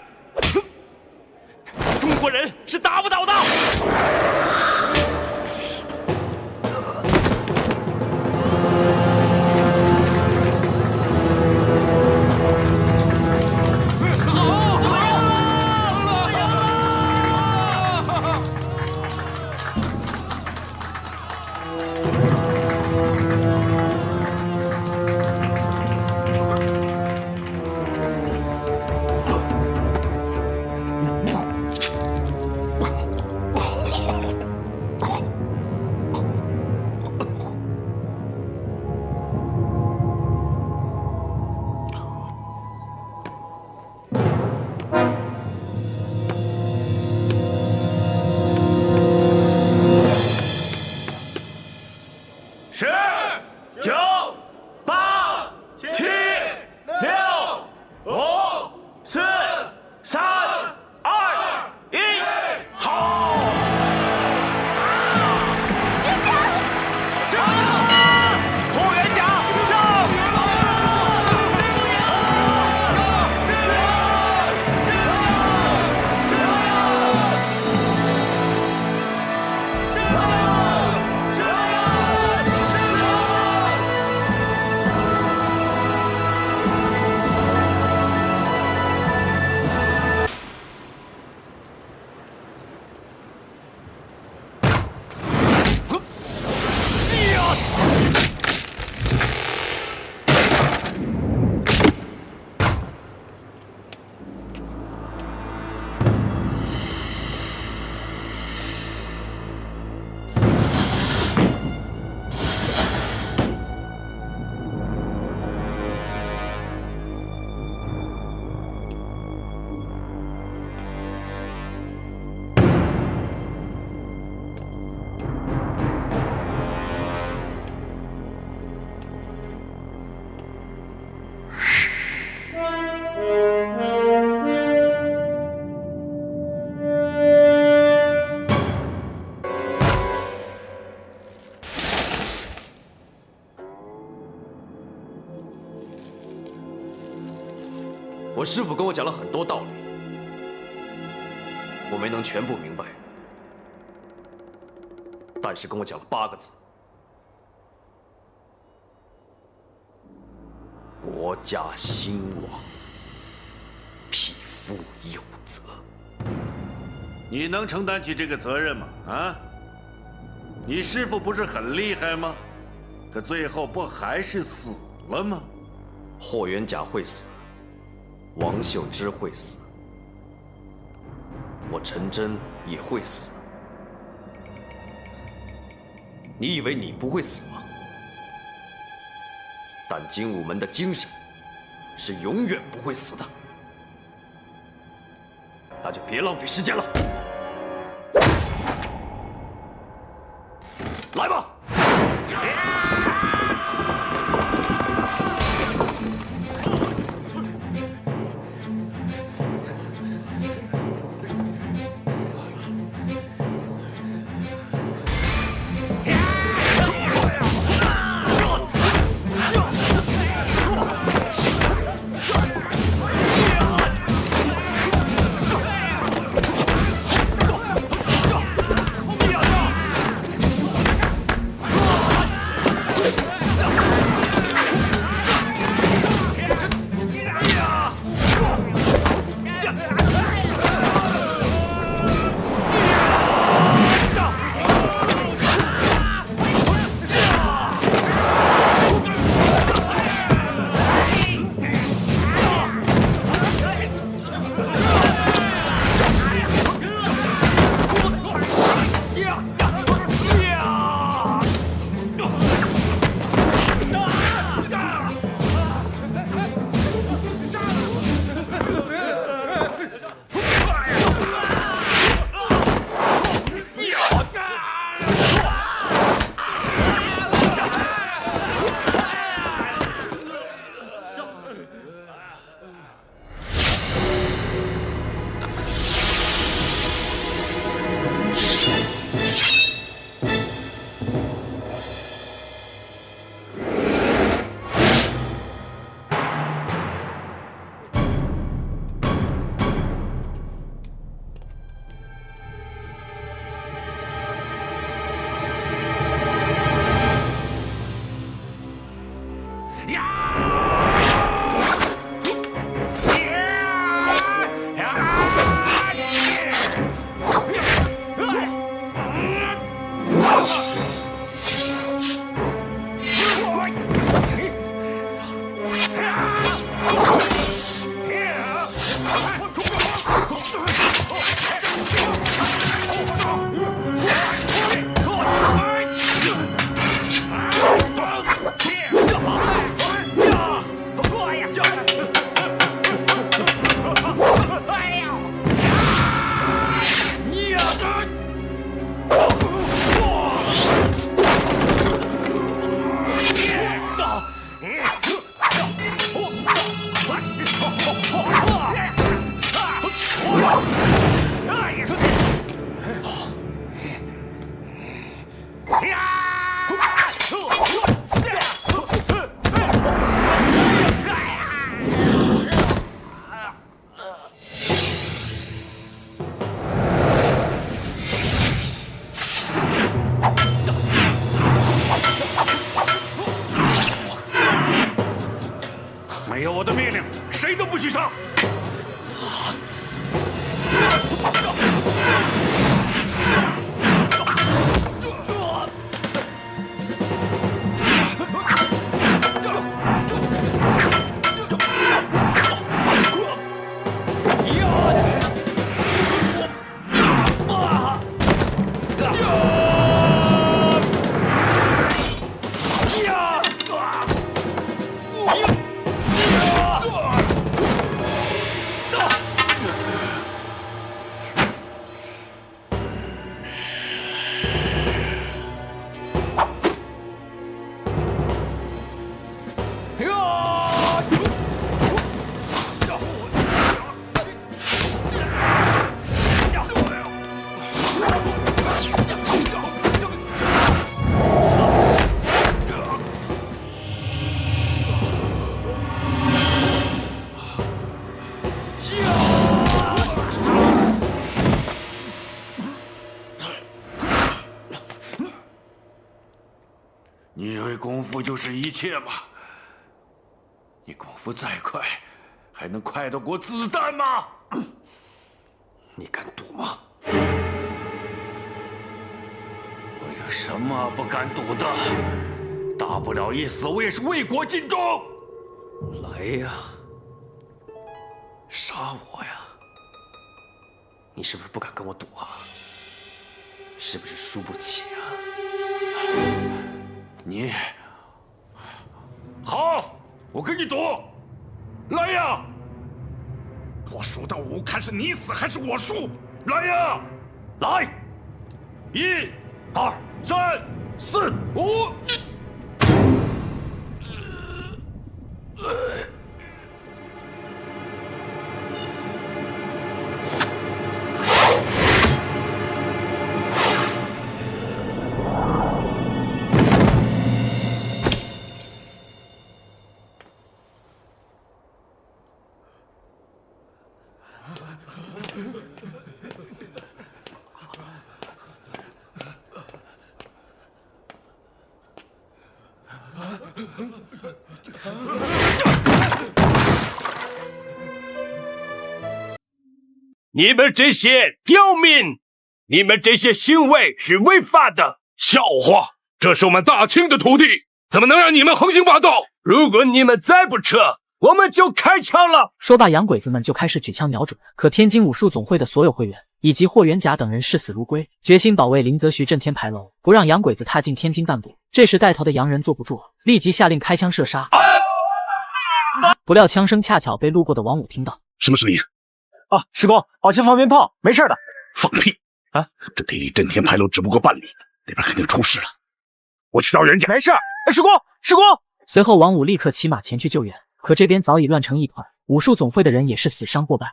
中国人是打不倒的。我师父跟我讲了很多道理，我没能全部明白，但是跟我讲了8个字：国家兴亡，匹夫有责。你能承担起这个责任吗？啊？你师父不是很厉害吗？可最后不还是死了吗？霍元甲会死，王秀芝会死，我陈真也会死。你以为你不会死吗？但精武门的精神是永远不会死的。那就别浪费时间了，来吧！你以为功夫就是一切吗？你功夫再快，还能快得过子弹吗？你敢赌吗？我有什么不敢赌的？大不了一死，我也是为国尽忠。来呀，杀我呀！你是不是不敢跟我赌啊？是不是输不起啊？你好，我跟你赌，来呀！我数到5，看是你死还是我输。来呀，来！1、2、3、4、5。你们这些刁民，你们这些行为是违法的。笑话，这是我们大清的土地，怎么能让你们横行霸道？如果你们再不撤，我们就开枪了。说罢，洋鬼子们就开始举枪瞄准。可天津武术总会的所有会员以及霍元甲等人视死如归，决心保卫林则徐震天牌楼，不让洋鬼子踏进天津半步。这时带头的洋人坐不住了，立即下令开枪射杀。不料枪声恰巧被路过的王五听到。什么声音？啊，师公，好像放鞭炮，没事的。放屁！啊，这离震天牌楼只不过半里，那边肯定出事了。我去找人家。没事。师公，师公。随后王五立刻骑马前去救援，可这边早已乱成一团，武术总会的人也是死伤过半。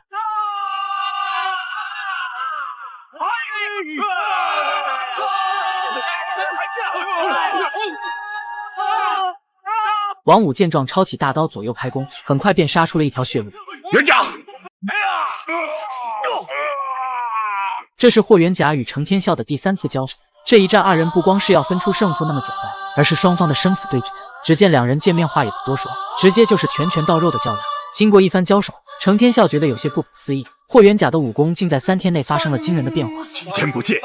王五见状，抄起大刀左右开弓，很快便杀出了一条血路。元甲！这是霍元甲与程天笑的第3次交手。这一战，二人不光是要分出胜负那么简单，而是双方的生死对决。只见两人见面话也不多说，直接就是拳拳到肉的较量。经过一番交手，程天笑觉得有些不可思议，霍元甲的武功竟在3天内发生了惊人的变化。几天不见，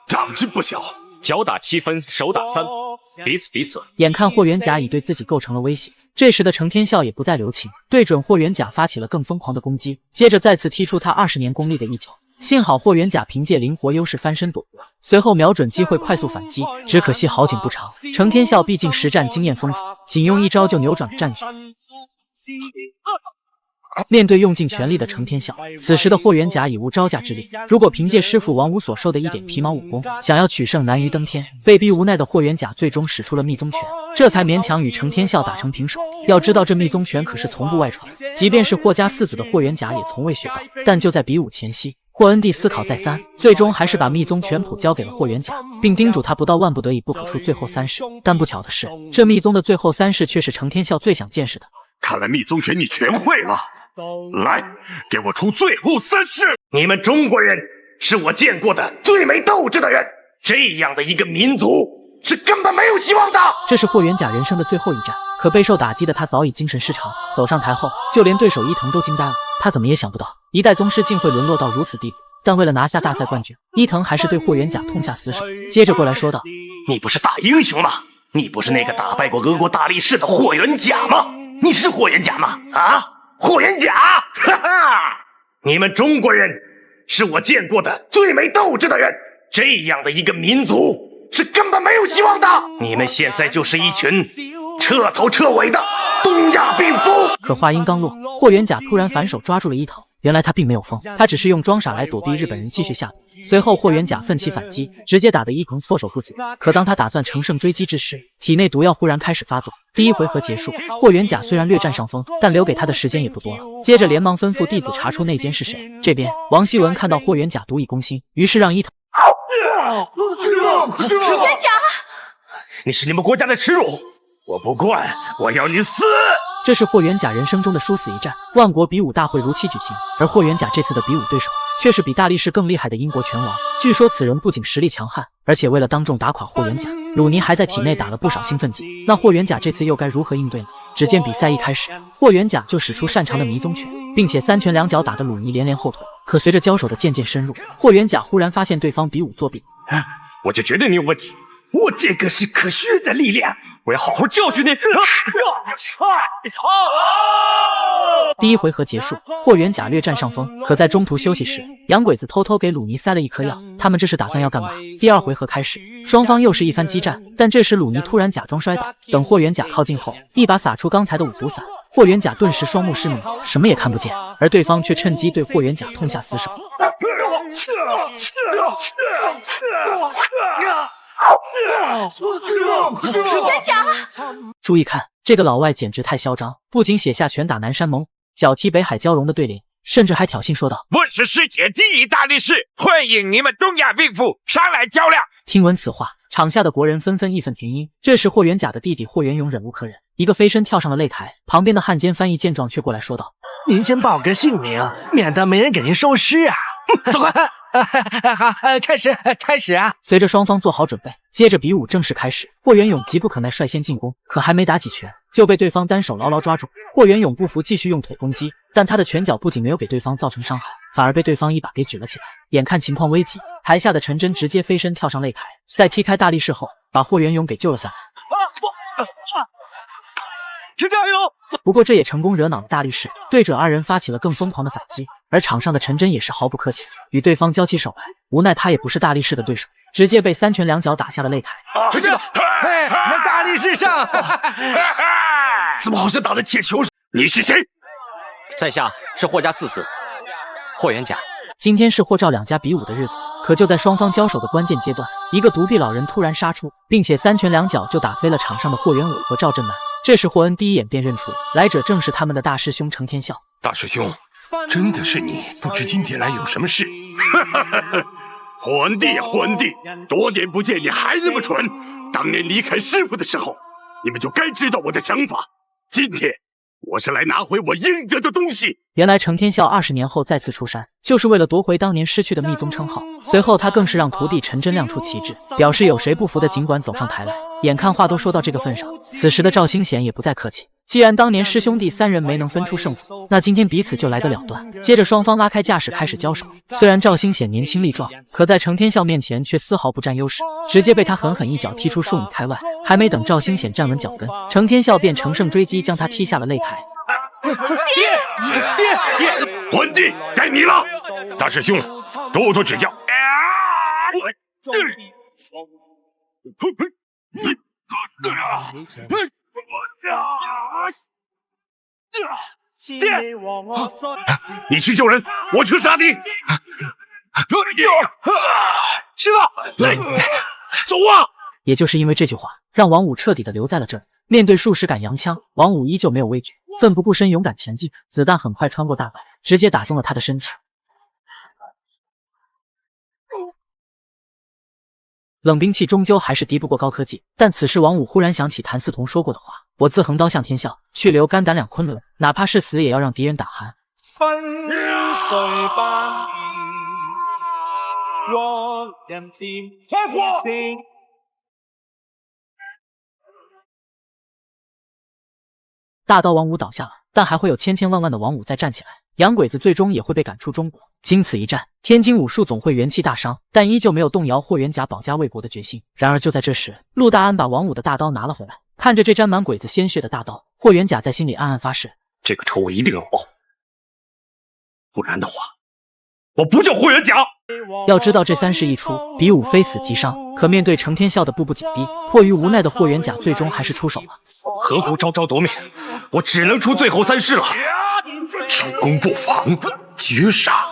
长进不小。脚打7分，手打3，彼此彼此。眼看霍元甲已对自己构成了威胁，这时的程天笑也不再留情，对准霍元甲发起了更疯狂的攻击，接着再次踢出他20年功力的一脚。幸好霍元甲凭借灵活优势翻身躲过，随后瞄准机会快速反击，只可惜好景不长。程天笑毕竟实战经验丰富，仅用一招就扭转了战局。面对用尽全力的程天笑，此时的霍元甲已无招架之力。如果凭借师傅王五所授的一点皮毛武功，想要取胜难于登天。被逼无奈的霍元甲最终使出了密宗拳，这才勉强与程天笑打成平手。要知道这密宗拳可是从不外传，即便是霍家4子的霍元甲也从未学到。但就在比武前夕，霍恩帝思考再三，最终还是把密宗拳谱交给了霍元甲，并叮嘱他不到万不得已不可出最后3式。但不巧的是，这密宗的最后3式却是程天笑最想见识的。看来密宗拳你全会了，来，给我出最后3式！你们中国人是我见过的最没斗志的人，这样的一个民族是根本没有希望的。这是霍元甲人生的最后一战，可备受打击的他早已精神失常，走上台后，就连对手伊藤都惊呆了。他怎么也想不到，一代宗师竟会沦落到如此地步。但为了拿下大赛冠军，伊藤还是对霍元甲痛下死手，接着过来说道：“你不是大英雄吗？你不是那个打败过俄国大力士的霍元甲吗？你是霍元甲吗？啊，霍元甲！哈哈！你们中国人是我见过的最没斗志的人，这样的一个民族是根本没有希望的。你们现在就是一群彻头彻尾的东亚病夫。”可话音刚落，霍元甲突然反手抓住了伊藤。原来他并没有疯，他只是用装傻来躲避日本人继续下毒。随后霍元甲奋起反击，直接打得伊藤措手不及。可当他打算乘胜追击之时，体内毒药忽然开始发作。第一回合结束，霍元甲虽然略占上风，但留给他的时间也不多了。接着连忙吩咐弟子查出内奸是谁。这边王希文看到霍元甲毒已攻心，于是让伊藤元甲，你是你们国家的耻辱，我不惯，我要你死！这是霍元甲人生中的殊死一战，万国比武大会如期举行。而霍元甲这次的比武对手却是比大力士更厉害的英国拳王。据说此人不仅实力强悍，而且为了当众打垮霍元甲，鲁尼还在体内打了不少兴奋剂。那霍元甲这次又该如何应对呢？只见比赛一开始，霍元甲就使出擅长的迷踪拳，并且三拳两脚打得鲁尼连连后退。可随着交手的渐渐深入，霍元甲忽然发现对方比武作弊。我就觉得你有问题，我这个是可血的力量，我要好好教训你。第一回合结束，霍元甲略占上风。可在中途休息时，洋鬼子偷偷给鲁尼塞了一颗药。他们这是打算要干嘛？第二回合开始，双方又是一番激战。但这时鲁尼突然假装摔倒，等霍元甲靠近后，一把撒出刚才的五福伞。霍元甲顿时双目失明，什么也看不见，而对方却趁机对霍元甲痛下死手。元甲，注意看，这个老外简直太嚣张，不仅写下拳打南山盟，脚踢北海蛟龙的对联，甚至还挑衅说道：“我是世界第一大力士，欢迎你们东亚病夫上来较量。”听闻此话，场下的国人纷纷义愤填膺。这时霍元甲的弟弟霍元勇忍无可忍，一个飞身跳上了擂台。旁边的汉奸翻译见状却过来说道：“您先报个姓名，免得没人给您收尸啊！”走快！好，开始啊！随着双方做好准备，接着比武正式开始。霍元勇急不可耐率先进攻，可还没打几拳，就被对方单手牢牢抓住。霍元勇不服，继续用腿攻击，但他的拳脚不仅没有给对方造成伤害，反而被对方一把给举了起来。眼看情况危急，台下的陈真直接飞身跳上擂台，在踢开大力士后，把霍元勇给救了下来。是这样哟。不过这也成功惹恼了大力士，对准二人发起了更疯狂的反击。而场上的陈真也是毫不客气，与对方交起手来。无奈他也不是大力士的对手，直接被三拳两脚打下了擂台。出去吧！嘿，大力士上！怎么好像打在铁球上？你是谁？在下是霍家四子霍元甲。今天是霍赵两家比武的日子，可就在双方交手的关键阶段，一个独臂老人突然杀出，并且三拳两脚就打飞了场上的霍元武和赵振南。这时霍恩第一眼便认出来者正是他们的大师兄程天笑。大师兄，真的是你？不知今天来有什么事？霍恩弟，多年不见，你还那么蠢。当年离开师傅的时候，你们就该知道我的想法。今天我是来拿回我应得的东西。原来程天笑20年后再次出山，就是为了夺回当年失去的密宗称号。随后他更是让徒弟陈真亮出旗帜，表示有谁不服的尽管走上台来。眼看话都说到这个份上，此时的赵兴显也不再客气。既然当年师兄弟三人没能分出胜负，那今天彼此就来个了断。接着双方拉开架势开始交手。虽然赵兴显年轻力壮，可在程天笑面前却丝毫不占优势，直接被他狠狠一脚踢出数米开外。还没等赵兴显站稳脚跟，程天笑便乘胜追击，将他踢下了擂台。爹，混弟，该你了！大师兄，多多指教。爹，你去救人，我去杀敌。师傅，走啊！也就是因为这句话，让王武彻底的留在了这里。面对数十杆洋枪，王武依旧没有畏惧，奋不顾身，勇敢前进。子弹很快穿过大摆，直接打中了他的身体。冷兵器终究还是敌不过高科技，但此时王武忽然想起谭嗣同说过的话：“我自横刀向天笑，去留肝胆两昆仑，哪怕是死也要让敌人胆寒。”分碎班若人漸開聲。大刀王武倒下了，但还会有千千万万的王武再站起来。洋鬼子最终也会被赶出中国。经此一战，天津武术总会元气大伤，但依旧没有动摇霍元甲保家卫国的决心。然而就在这时，陆大安把王武的大刀拿了回来，看着这沾满鬼子鲜血的大刀，霍元甲在心里暗暗发誓：这个仇我一定要报，不然的话，我不叫霍元甲。要知道这3事一出，比武非死即伤。可面对程天笑的步步紧逼，迫于无奈的霍元甲最终还是出手了。合乎招招夺命，我只能出最后3式了。守攻不防，绝杀。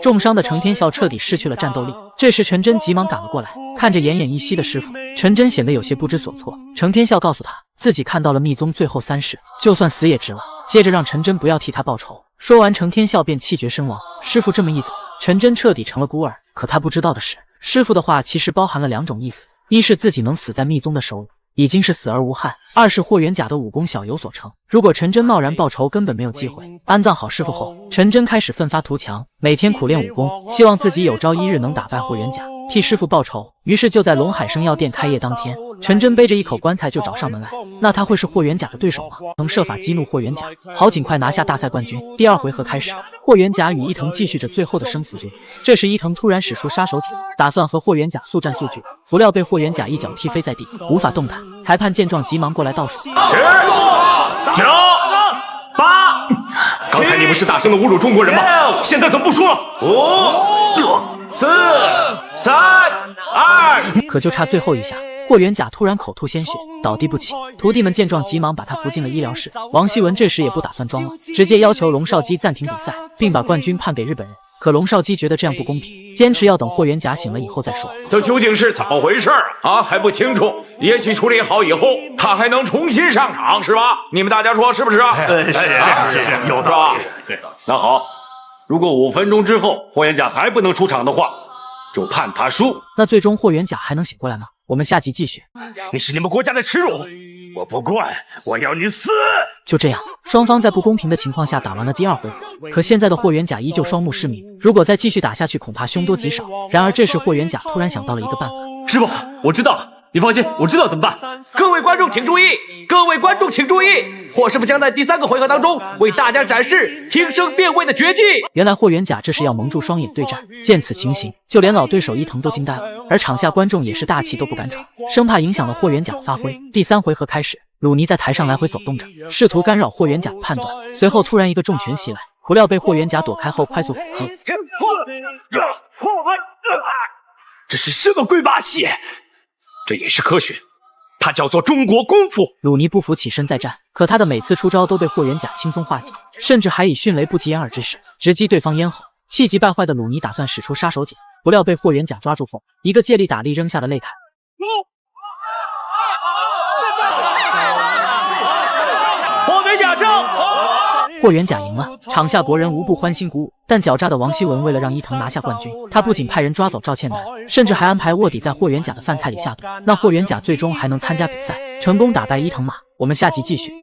重伤的程天笑彻底失去了战斗力。这时陈真急忙赶了过来，看着奄奄一息的师傅，陈真显得有些不知所措。程天笑告诉他，自己看到了密宗最后3式，就算死也值了。接着让陈真不要替他报仇。说完，程天笑便气绝身亡。师傅这么一走，陈真彻底成了孤儿。可他不知道的是，师傅的话其实包含了2种意思：一是自己能死在密宗的手里，已经是死而无憾；二是霍元甲的武功小有所成。如果陈真贸然报仇，根本没有机会。安葬好师傅后，陈真开始奋发图强，每天苦练武功，希望自己有朝一日能打败霍元甲，替师傅报仇。于是就在龙海生药店开业当天，陈真背着一口棺材就找上门来。那他会是霍元甲的对手吗？能设法激怒霍元甲，好尽快拿下大赛冠军。第2回合开始，霍元甲与伊藤继续着最后的生死决。这时伊藤突然使出杀手锏，打算和霍元甲速战速决，不料被霍元甲一脚踢飞在地，无法动弹。裁判见状急忙过来倒数10、9、8。刚才你不是大声的侮辱中国人吗？现在怎么不说了？5、4、3、2。可就差最后一下，霍元甲突然口吐鲜血，倒地不起。徒弟们见状急忙把他扶进了医疗室。王希文这时也不打算装了，直接要求龙少基暂停比赛，并把冠军判给日本人。可龙少基觉得这样不公平，坚持要等霍元甲醒了以后再说。这究竟是怎么回事啊？还不清楚。也许处理好以后，他还能重新上场，是吧？你们大家说是不是啊？是，有道理。那好，如果5分钟之后霍元甲还不能出场的话，就判他输。那最终霍元甲还能醒过来吗？我们下集继续。你是你们国家的耻辱，我不管，我要你死！就这样，双方在不公平的情况下打完了第2回合。可现在的霍元甲依旧双目失明，如果再继续打下去，恐怕凶多吉少。然而这时霍元甲突然想到了一个办法。师傅，我知道了，你放心，我知道怎么办。各位观众请注意，各位观众请注意，霍师傅将在第3个回合当中为大家展示听声辨位的绝技。原来霍元甲这是要蒙住双眼对战。见此情形，就连老对手伊藤都惊呆了，而场下观众也是大气都不敢喘，生怕影响了霍元甲的发挥。第3回合开始，鲁尼在台上来回走动着，试图干扰霍元甲的判断。随后突然一个重拳袭来，不料被霍元甲躲开后快速反击。这是什么鬼把戏？这也是科学，它叫做中国功夫。鲁尼不服起身再战，可他的每次出招都被霍元甲轻松化解，甚至还以迅雷不及掩耳之势直击对方咽喉。气急败坏的鲁尼打算使出杀手锏，不料被霍元甲抓住后，一个借力打力扔下了擂台。霍元甲胜！霍元甲赢了，场下国人无不欢欣鼓舞。但狡诈的王希文为了让伊藤拿下冠军，他不仅派人抓走赵倩楠，甚至还安排卧底在霍元甲的饭菜里下毒。那霍元甲最终还能参加比赛，成功打败伊藤马。我们下集继续。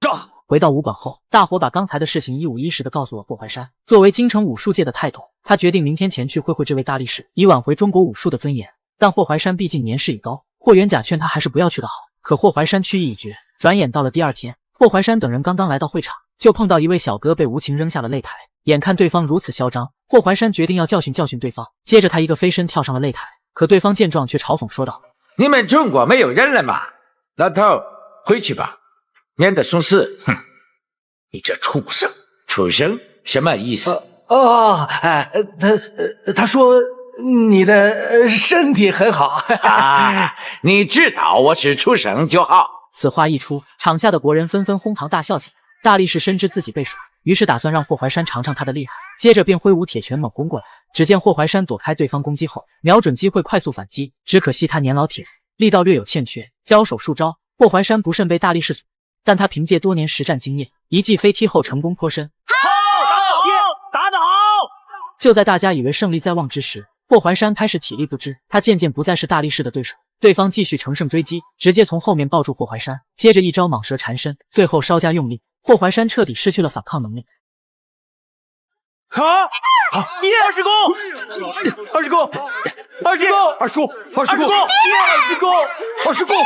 回到武馆后，大伙把刚才的事情一五一十的告诉了霍怀山。作为京城武术界的泰斗，他决定明天前去会会这位大力士，以挽回中国武术的尊严。但霍怀山毕竟年事已高，霍元甲劝他还是不要去的好。可霍怀山去意已决。转眼到了第2天，霍怀山等人刚刚来到会场，就碰到一位小哥被无情扔下了擂台。眼看对方如此嚣张，霍怀山决定要教训教训对方。接着他一个飞身跳上了擂台，可对方见状却嘲讽说道：“你们中国没有人了吗？老头，回去吧，免得损失。”哼，你这畜生！畜生什么意思？他说你的身体很好。你知道我是畜生就好。此话一出，场下的国人纷纷哄堂大笑起来。大力士深知自己被耍，于是打算让霍怀山尝尝他的厉害，接着便挥舞铁拳猛攻过来。只见霍怀山躲开对方攻击后，瞄准机会快速反击，只可惜他年老体弱，力道略有欠缺，交手数招，霍怀山不慎被大力士所，但他凭借多年实战经验，一记飞踢后成功脱身。打得好！就在大家以为胜利在望之时，霍怀山开始体力不支，他渐渐不再是大力士的对手。对方继续乘胜追击，直接从后面抱住霍怀山，接着一招蟒蛇缠身，最后稍加用力，霍怀山彻底失去了反抗能力。好，20攻，20攻，20攻，20攻，20攻，20攻，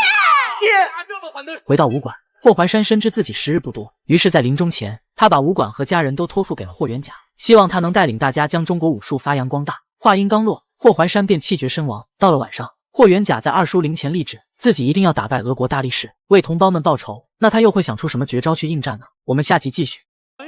回到武馆，霍怀山深知自己时日不多，于是在临终前，他把武馆和家人都托付给了霍元甲，希望他能带领大家将中国武术发扬光大。话音刚落，霍怀山便气绝身亡。到了晚上，霍元甲在2书灵前立志，自己一定要打败俄国大力士，为同胞们报仇。那他又会想出什么绝招去应战呢？我们下集继续。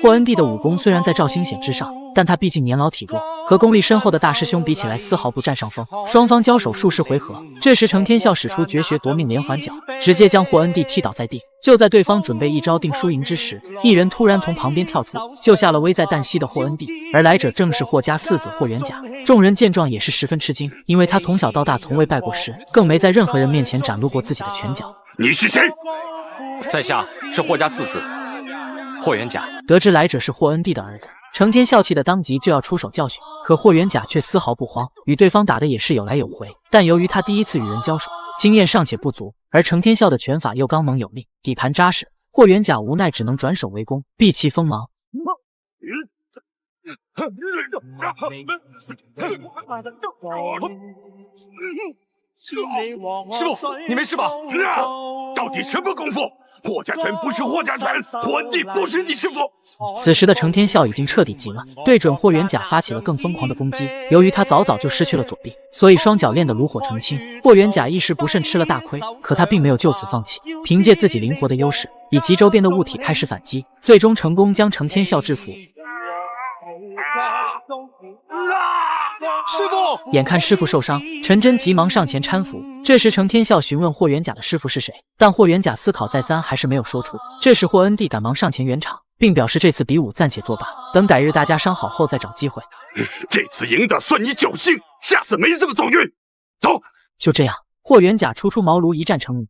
霍恩帝的武功虽然在赵兴显之上，但他毕竟年老体弱，和功力深厚的大师兄比起来丝毫不占上风。双方交手数十回合，这时程天笑使出绝学夺命连环脚，直接将霍恩帝踢倒在地。就在对方准备一招定输赢之时，一人突然从旁边跳出，救下了危在旦夕的霍恩帝。而来者正是霍家四子霍元甲。众人见状也是十分吃惊，因为他从小到大从未拜过师，更没在任何人面前展露过自己的拳脚。你是谁？在下是霍家四子霍元甲。得知来者是霍恩帝的儿子，成天笑气的当即就要出手教训，可霍元甲却丝毫不慌，与对方打的也是有来有回。但由于他第一次与人交手，经验尚且不足，而成天笑的拳法又刚猛有力，底盘扎实，霍元甲无奈只能转手为攻，避其锋芒。师傅，你没事吧？到底什么功夫？霍家拳不是霍家拳，霍恩帝不是你师傅。此时的成天笑已经彻底急了，对准霍元甲发起了更疯狂的攻击。由于他早就失去了左臂，所以双脚练得炉火纯青。霍元甲一时不慎吃了大亏，可他并没有就此放弃，凭借自己灵活的优势，以及周边的物体开始反击，最终成功将成天笑制服。师傅！眼看师傅受伤，陈真急忙上前搀扶。这时成天笑询问霍元甲的师傅是谁，但霍元甲思考再三，还是没有说出。这时霍恩帝赶忙上前圆场，并表示这次比武暂且作罢，等改日大家伤好后再找机会。这次赢的算你侥幸，下次没这么走运。走。就这样，霍元甲初出茅庐，一战成名。